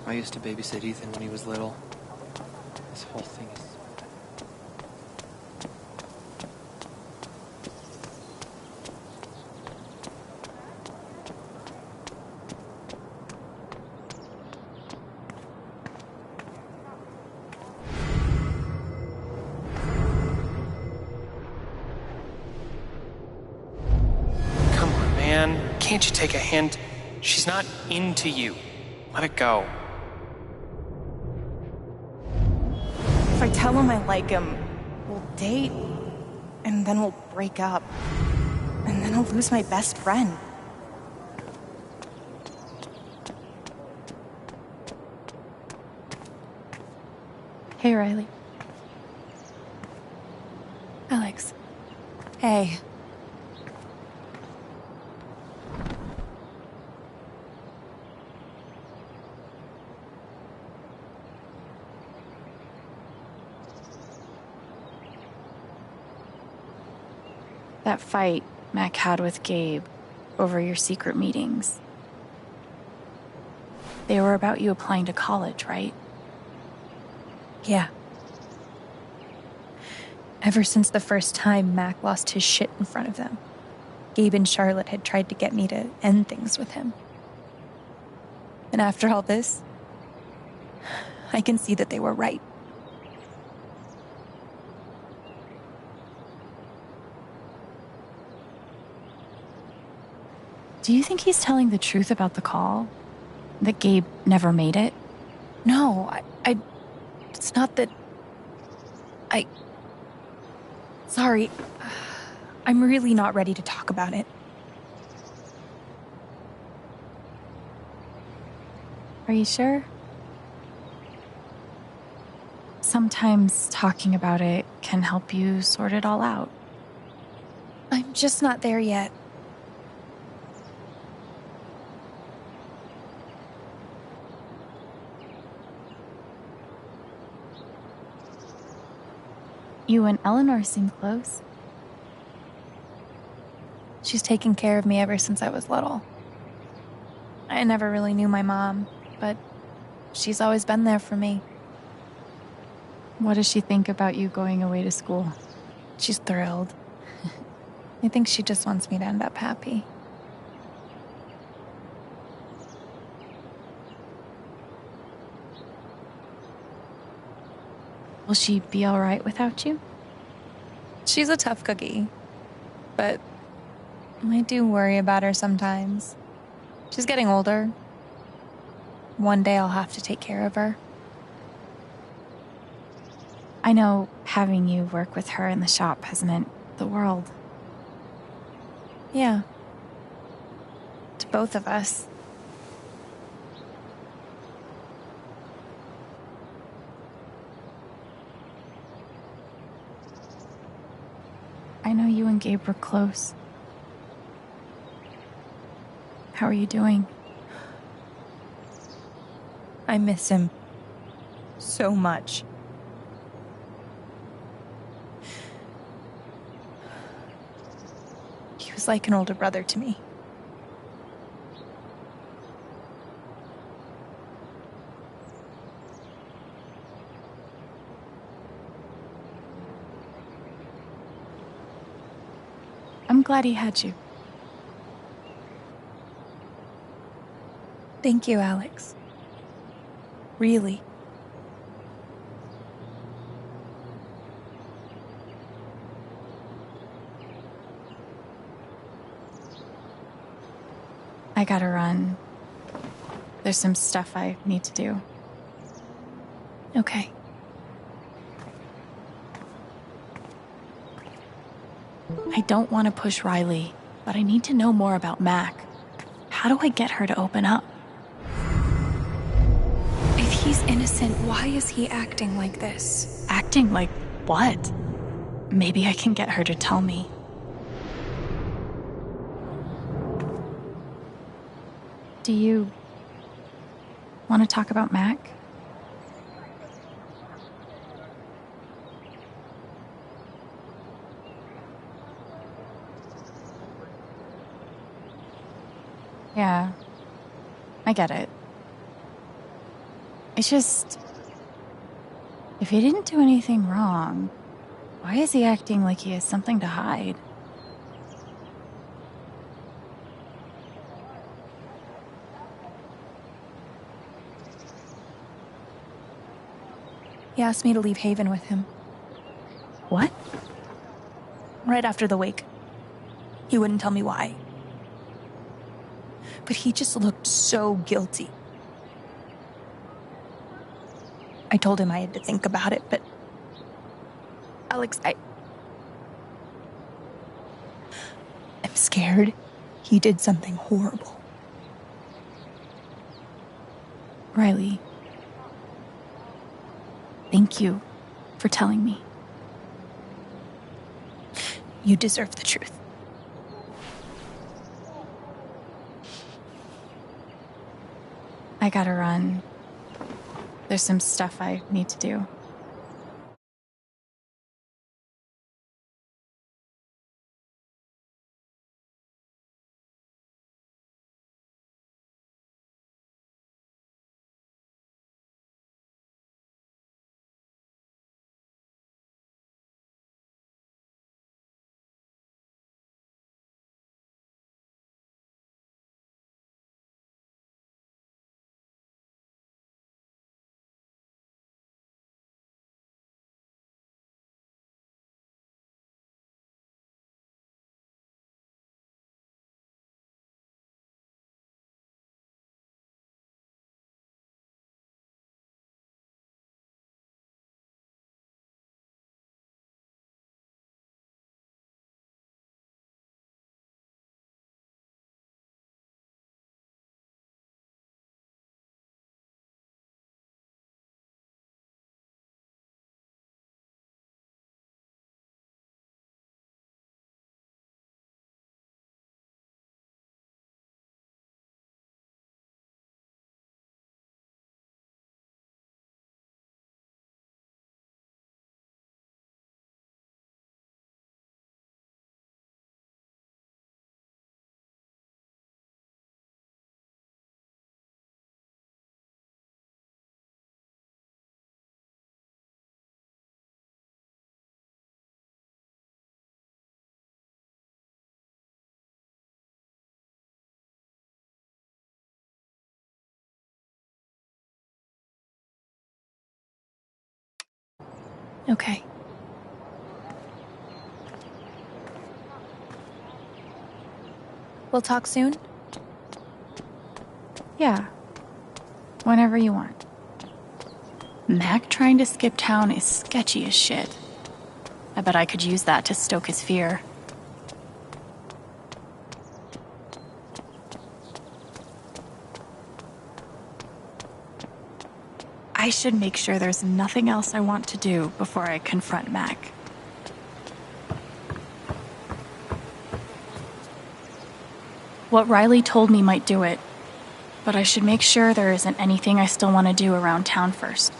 I used to babysit Ethan when he was little. This whole thing is... Can't you take a hint? She's not into you. Let it go. If I tell him I like him, we'll date, and then we'll break up. And then I'll lose my best friend. Hey, Riley. Alex. Hey. That fight Mac had with Gabe over your secret meetings. They were about you applying to college, right? Yeah. Ever since the first time Mac lost his shit in front of them, Gabe and Charlotte had tried to get me to end things with him. And after all this, I can see that they were right. Do you think he's telling the truth about the call? That Gabe never made it? No, it's not that... Sorry. I'm really not ready to talk about it. Are you sure? Sometimes talking about it can help you sort it all out. I'm just not there yet. You and Eleanor seem close. She's taken care of me ever since I was little. I never really knew my mom, but she's always been there for me. What does she think about you going away to school? She's thrilled. I think she just wants me to end up happy. Will she be all right without you? She's a tough cookie, but I do worry about her sometimes. She's getting older. One day I'll have to take care of her. I know having you work with her in the shop has meant the world. Yeah. To both of us. I know you and Gabe were close. How are you doing? I miss him so much. He was like an older brother to me. I'm glad he had you. Thank you, Alex. Really. I gotta run. There's some stuff I need to do. Okay. I don't want to push Riley, but I need to know more about Mac. How do I get her to open up? If he's innocent, why is he acting like this? Acting like what? Maybe I can get her to tell me. Do you want to talk about Mac? Yeah, I get it. It's just... if he didn't do anything wrong, why is he acting like he has something to hide? He asked me to leave Haven with him. What? Right after the wake. He wouldn't tell me why. But he just looked so guilty. I told him I had to think about it, but... Alex, I'm scared he did something horrible. Riley, thank you for telling me. You deserve the truth. I gotta run. There's some stuff I need to do. Okay. We'll talk soon? Yeah. Whenever you want. Mac trying to skip town is sketchy as shit. I bet I could use that to stoke his fear. I should make sure there's nothing else I want to do before I confront Mac. What Riley told me might do it, but I should make sure there isn't anything I still want to do around town first.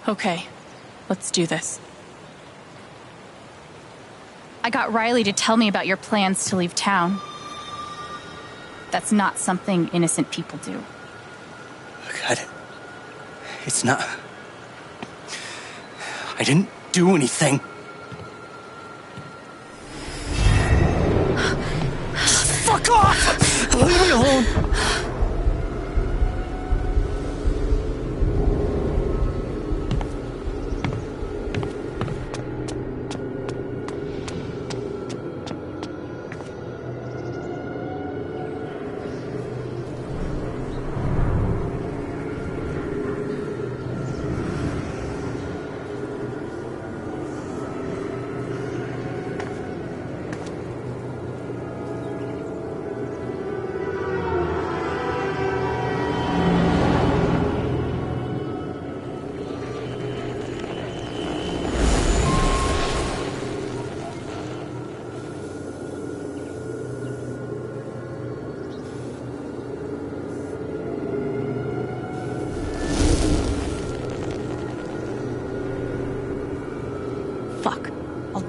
Okay, let's do this. I got Riley to tell me about your plans to leave town. That's not something innocent people do. God, it's not... I didn't do anything. Fuck off! Leave me alone!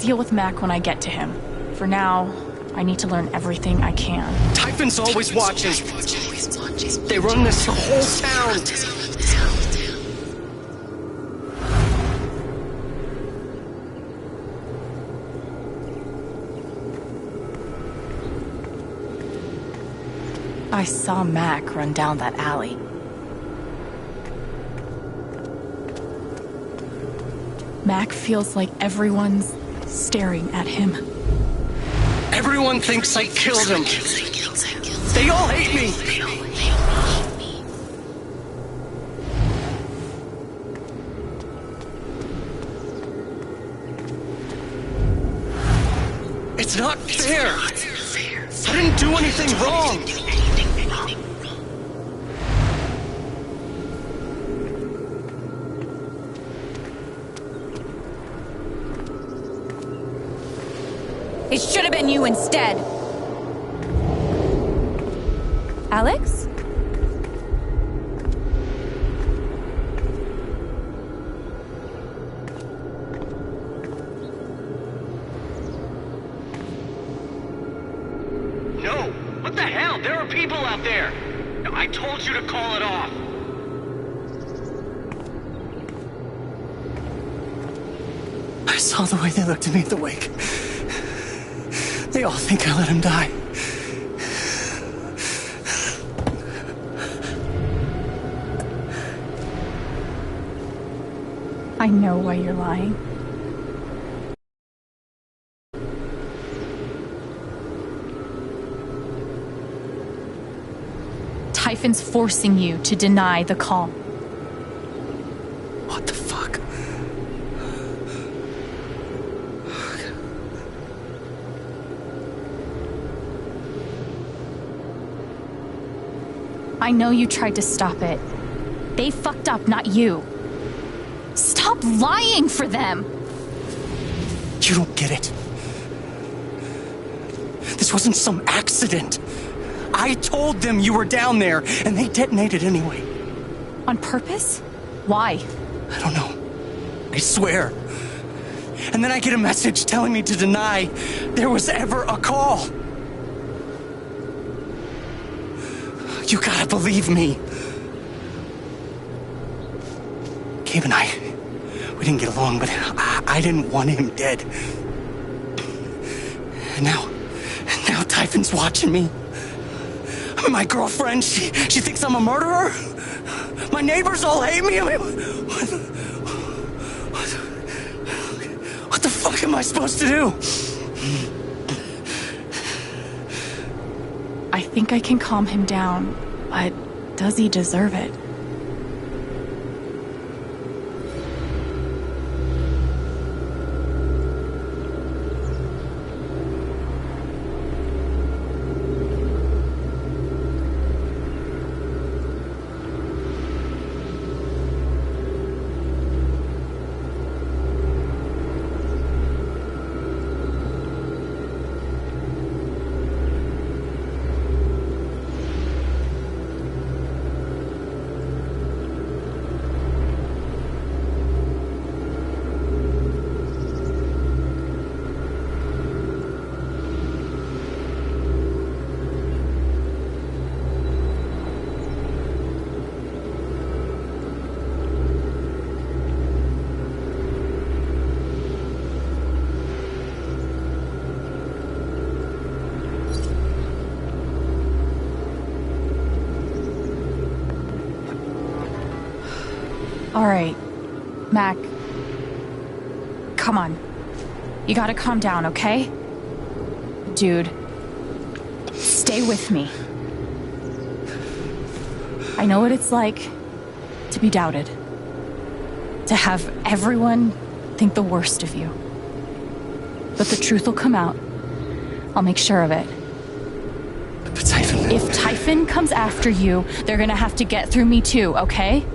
deal with Mac when I get to him. For now, I need to learn everything I can. Typhon's always watching. They run this whole town. I saw Mac run down that alley. Mac feels like everyone's staring at him. Everyone thinks I killed him. They all hate me. It's not fair. I didn't do anything wrong. It should have been you instead. Alex? No! What the hell? There are people out there! I told you to call it off! I saw the way they looked at me at the wake. They all think I let him die. I know why you're lying. Typhon's forcing you to deny the call. What the fuck? I know you tried to stop it. They fucked up, not you. Stop lying for them! You don't get it. This wasn't some accident. I told them you were down there, and they detonated anyway. On purpose? Why? I don't know. I swear. And then I get a message telling me to deny there was ever a call. You gotta believe me. Gabe and I, we didn't get along, but I didn't want him dead. And now Typhon's watching me. My girlfriend, she thinks I'm a murderer. My neighbors all hate me. I mean, what the fuck am I supposed to do? I think I can calm him down, but does he deserve it? All right, Mac. Come on. You gotta calm down, okay? Dude, stay with me. I know what it's like to be doubted. To have everyone think the worst of you. But the truth will come out. I'll make sure of it. But Typhon... If Typhon comes after you, they're gonna have to get through me too, okay?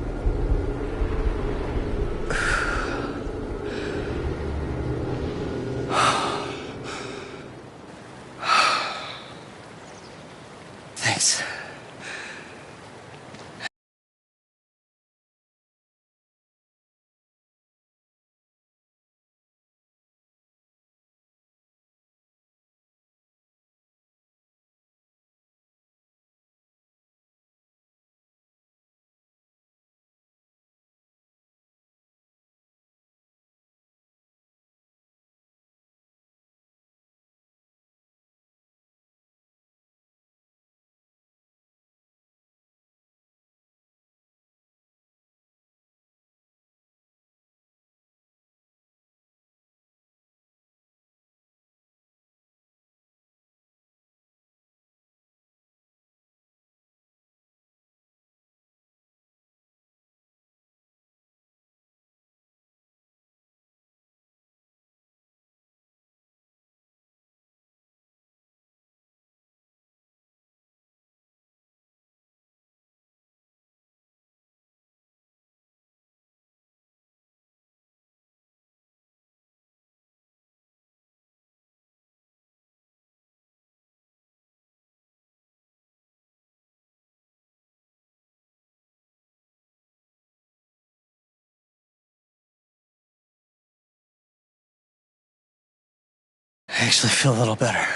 I actually feel a little better.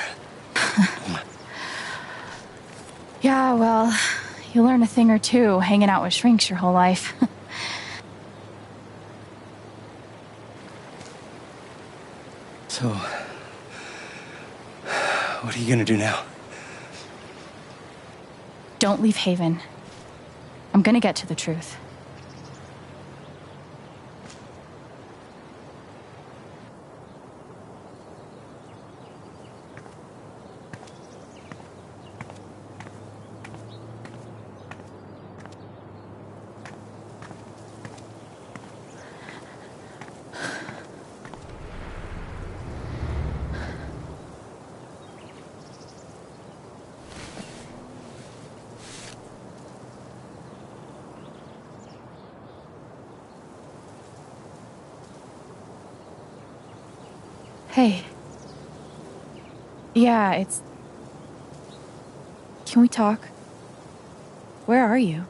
Yeah, well, you learn a thing or two hanging out with shrinks your whole life. So, what are you gonna do now? Don't leave Haven. I'm gonna get to the truth. Hey. Yeah, it's... Can we talk? Where are you?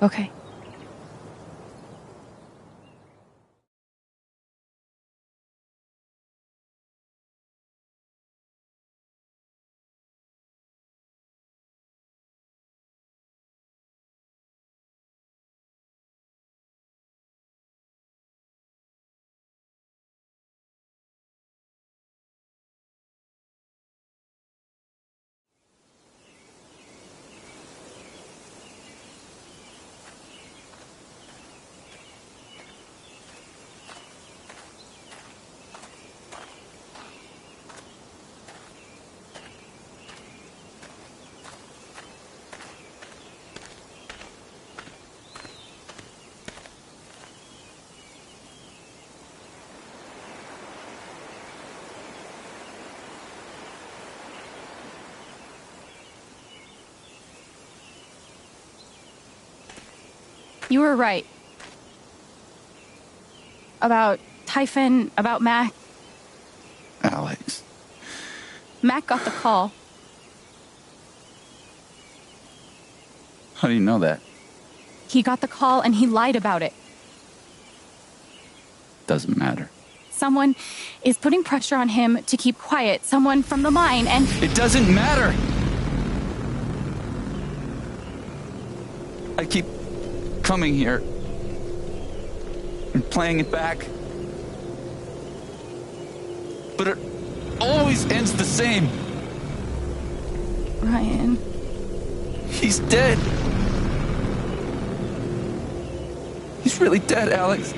Okay. You were right. About Typhon, about Mac. Alex. Mac got the call. How do you know that? He got the call and he lied about it. Doesn't matter. Someone is putting pressure on him to keep quiet. Someone from the mine and... It doesn't matter! I keep coming here and playing it back. But it always ends the same. Ryan. He's dead. He's really dead, Alex.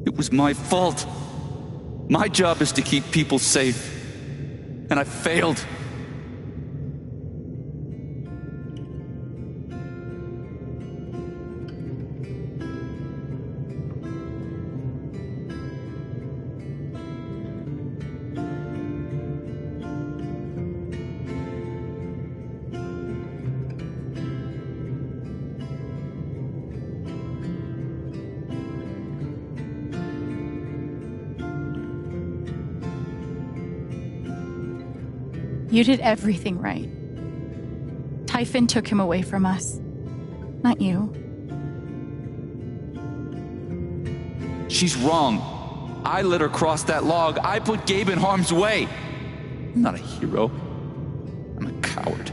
It was my fault. My job is to keep people safe. And I failed. You did everything right. Typhon took him away from us. Not you. She's wrong. I let her cross that log. I put Gabe in harm's way. I'm not a hero. I'm a coward.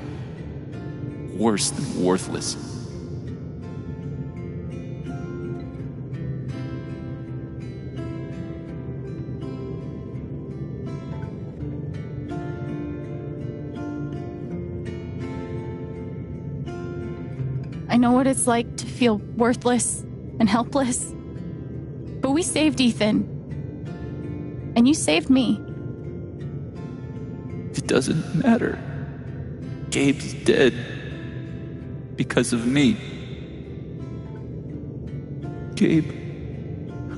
Worse than worthless. I know what it's like to feel worthless and helpless. But we saved Ethan. And you saved me. It doesn't matter. Gabe's dead. Because of me. Gabe,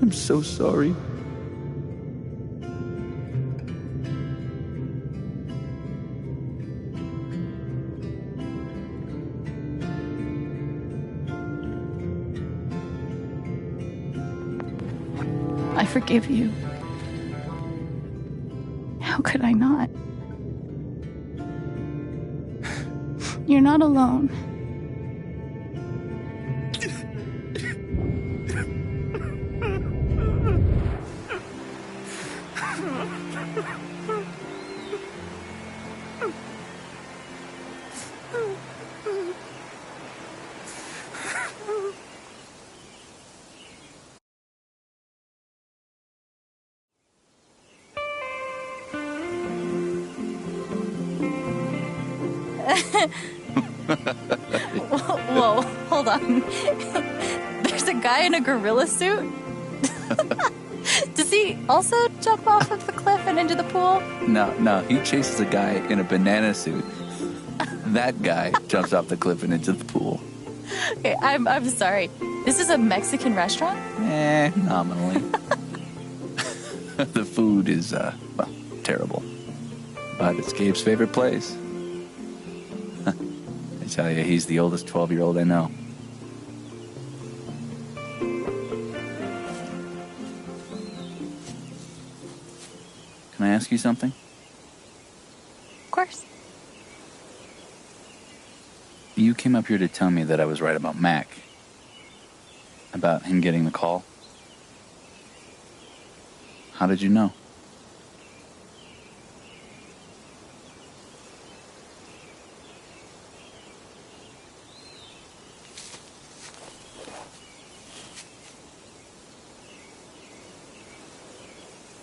I'm so sorry. I forgive you. How could I not? You're not alone. Whoa, hold on. There's a guy in a gorilla suit? Does he also jump off of the cliff and into the pool? No, he chases a guy in a banana suit. That guy jumps off the cliff and into the pool. Okay, I'm sorry. This is a Mexican restaurant? Nominally. The food is, well, terrible. But it's Gabe's favorite place. I tell you, he's the oldest 12-year-old I know. Can I ask you something? Of course. You came up here to tell me that I was right about Mac. About him getting the call. How did you know?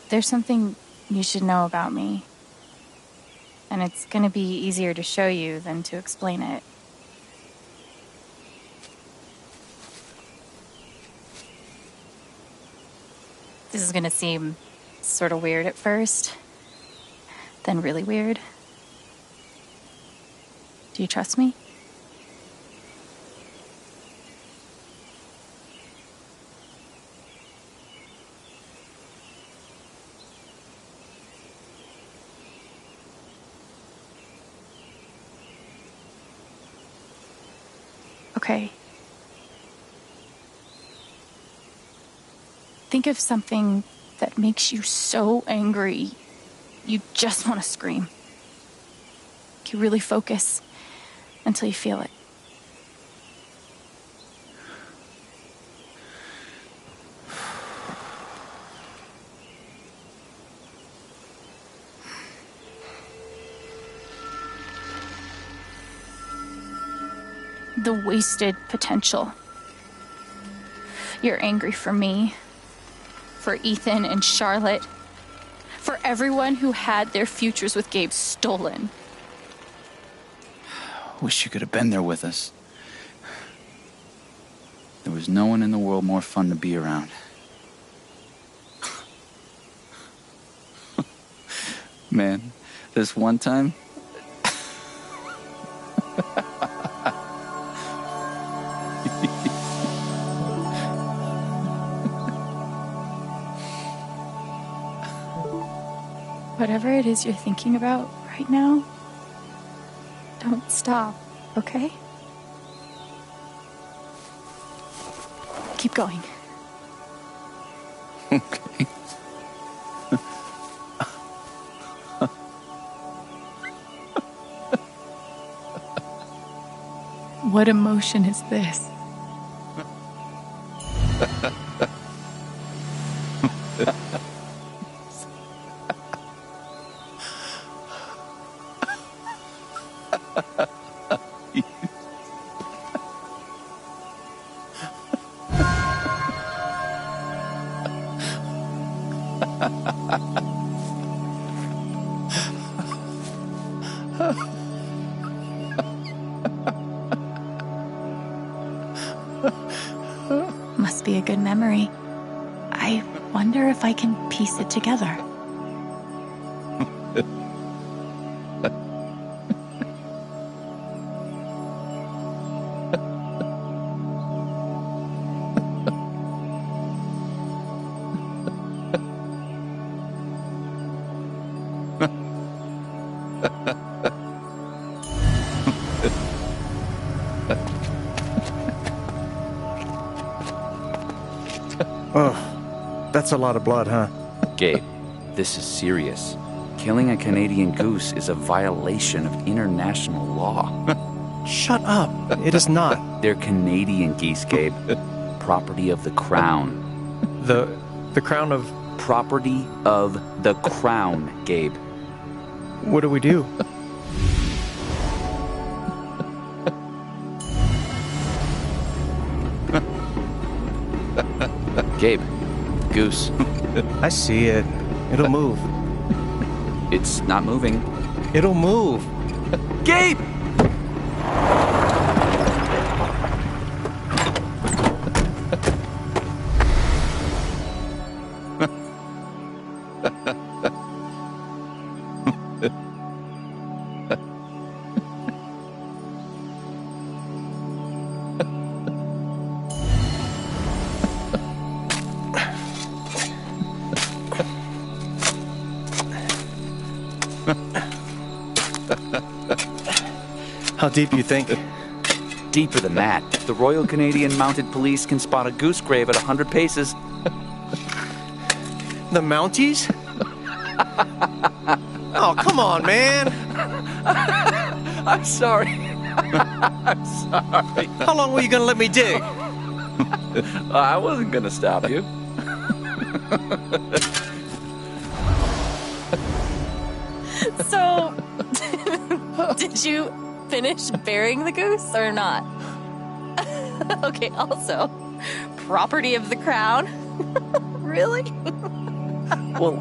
There's something you should know about me. And it's gonna be easier to show you than to explain it. This is gonna seem sort of weird at first, then really weird. Do you trust me? Okay. Think of something that makes you so angry you just want to scream. You really focus until you feel it. The wasted potential. You're angry for me, for Ethan and Charlotte, for everyone who had their futures with Gabe stolen. Wish you could have been there with us. There was no one in the world more fun to be around. Man, this one time... Whatever it is you're thinking about right now, don't stop, okay? Keep going. Okay. What emotion is this? Must be a good memory. I wonder if I can piece it together. Oh, that's a lot of blood, huh? Gabe, this is serious. Killing a Canadian goose is a violation of international law. Shut up. It is not. They're Canadian geese, Gabe. Property of the Crown. The Crown of... Property of the Crown, Gabe. What do we do? Gabe, goose. I see it. It'll move. It's not moving. It'll move. Gabe! How deep you think? Deeper than that. The Royal Canadian Mounted Police can spot a goose grave at 100 paces. The Mounties? Oh, come on, man. I'm sorry. I'm sorry. How long were you gonna let me dig? I wasn't gonna stop you. So, did you finish burying the goose or not? Okay, also, property of the Crown? Really? Well,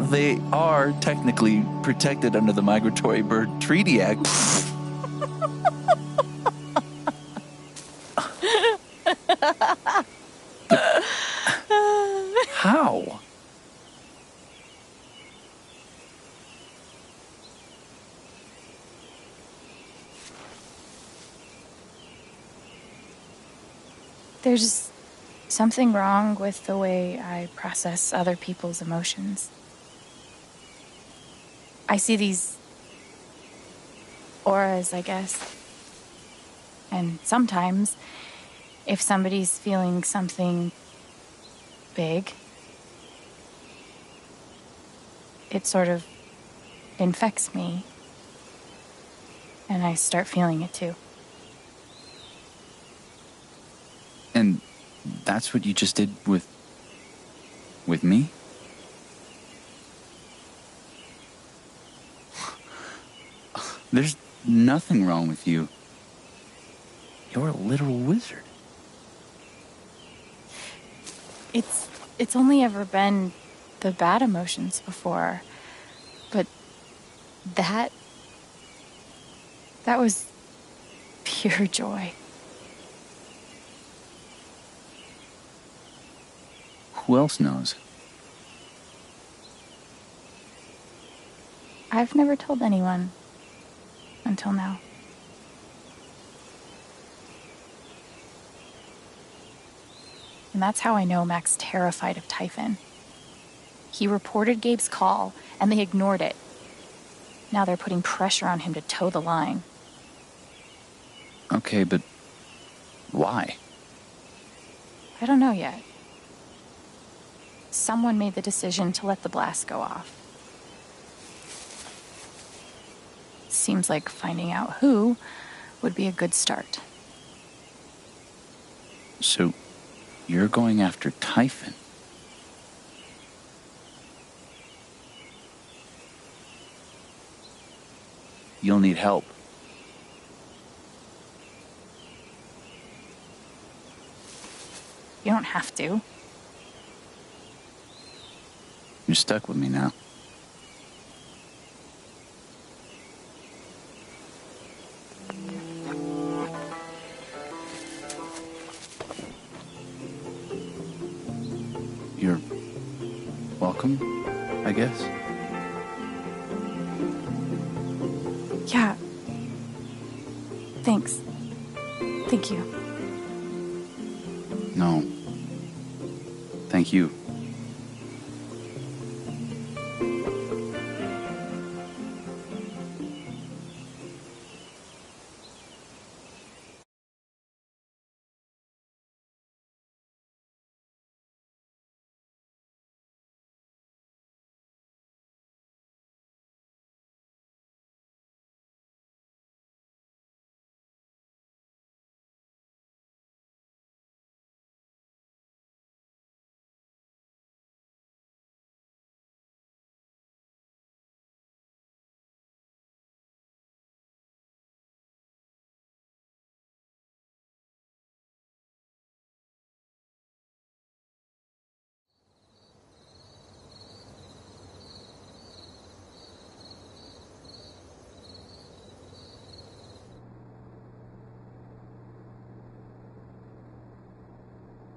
they are technically protected under the Migratory Bird Treaty Act. How? There's something wrong with the way I process other people's emotions. I see these auras, I guess. And sometimes, if somebody's feeling something big, it sort of infects me. And I start feeling it too. And that's what you just did with me? There's nothing wrong with you. You're a literal wizard. It's only ever been the bad emotions before. But that was pure joy. Who else knows? I've never told anyone until now. And that's how I know Mac's terrified of Typhon. He reported Gabe's call, and they ignored it. Now they're putting pressure on him to toe the line. Okay, but why? I don't know yet. Someone made the decision to let the blast go off. Seems like finding out who would be a good start. So, you're going after Typhon? You'll need help. You don't have to. You're stuck with me now. You're welcome, I guess. Yeah. Thanks. Thank you. No. Thank you.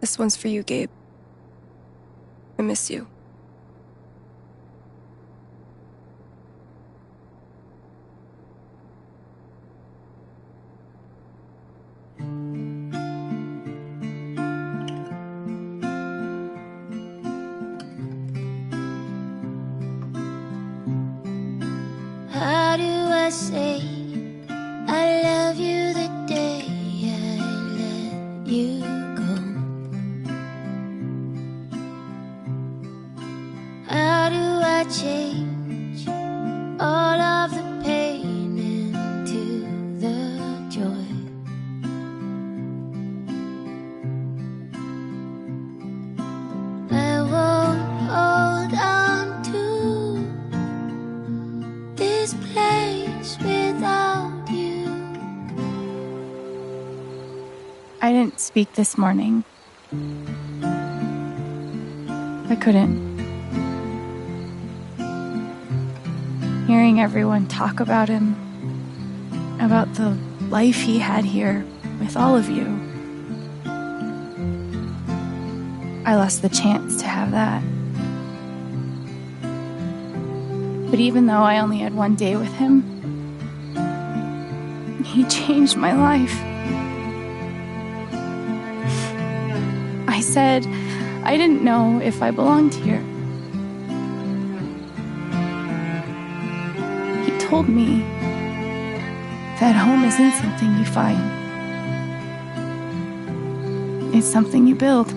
This one's for you, Gabe. I miss you. How do I say I love you the day I let you go? How do I change all of the pain into the joy? I won't hold on to this place without you. I didn't speak this morning. I couldn't. Hearing everyone talk about him, about the life he had here with all of you, I lost the chance to have that. But even though I only had one day with him, he changed my life. I said I didn't know if I belonged here. He told me that home isn't something you find. It's something you build.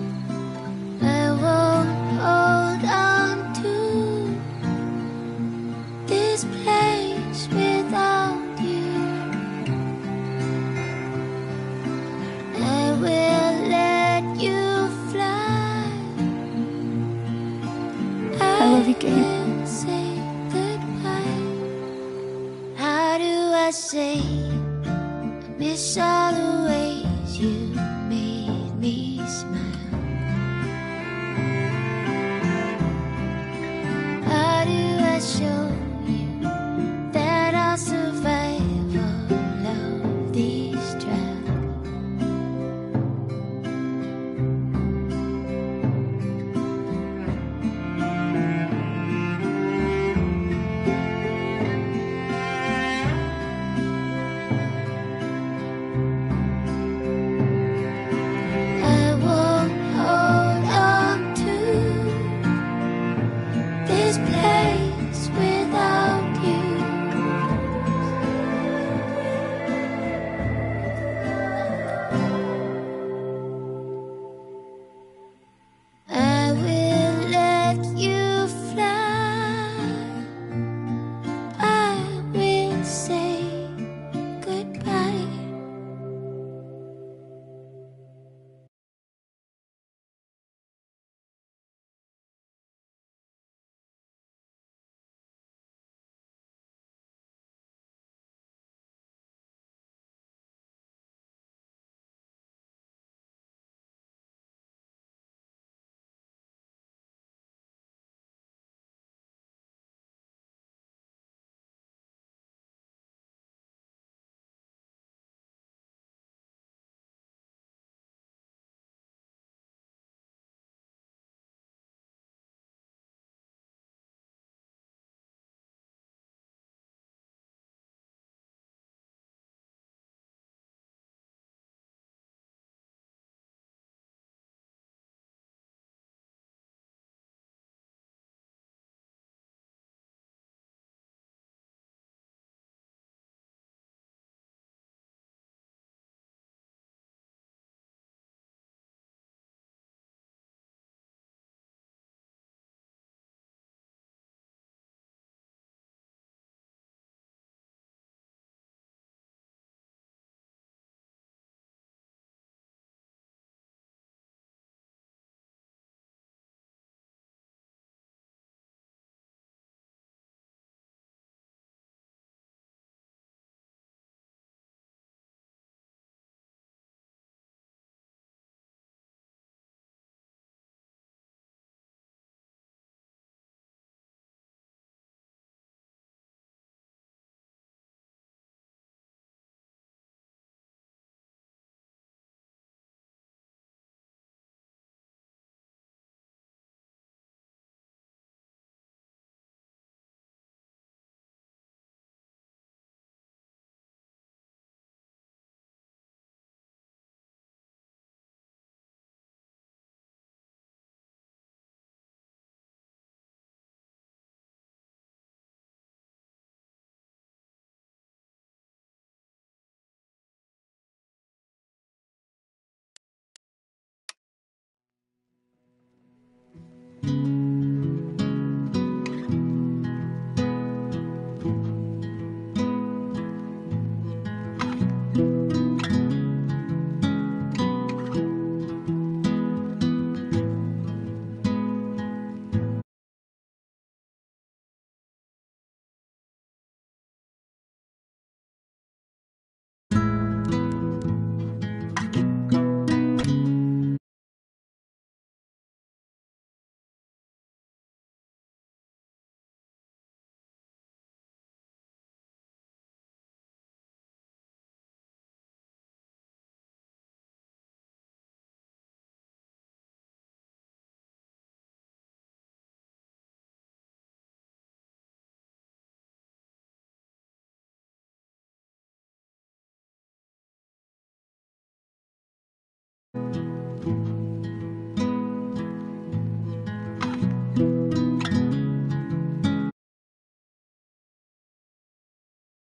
I won't hold on to this place without you. I will let you fly. I love you, Gabe. will say goodbye. How do I say I miss all the ways you made me smile? How do I show you that I'll survive all of these trials? I won't hold on to this place without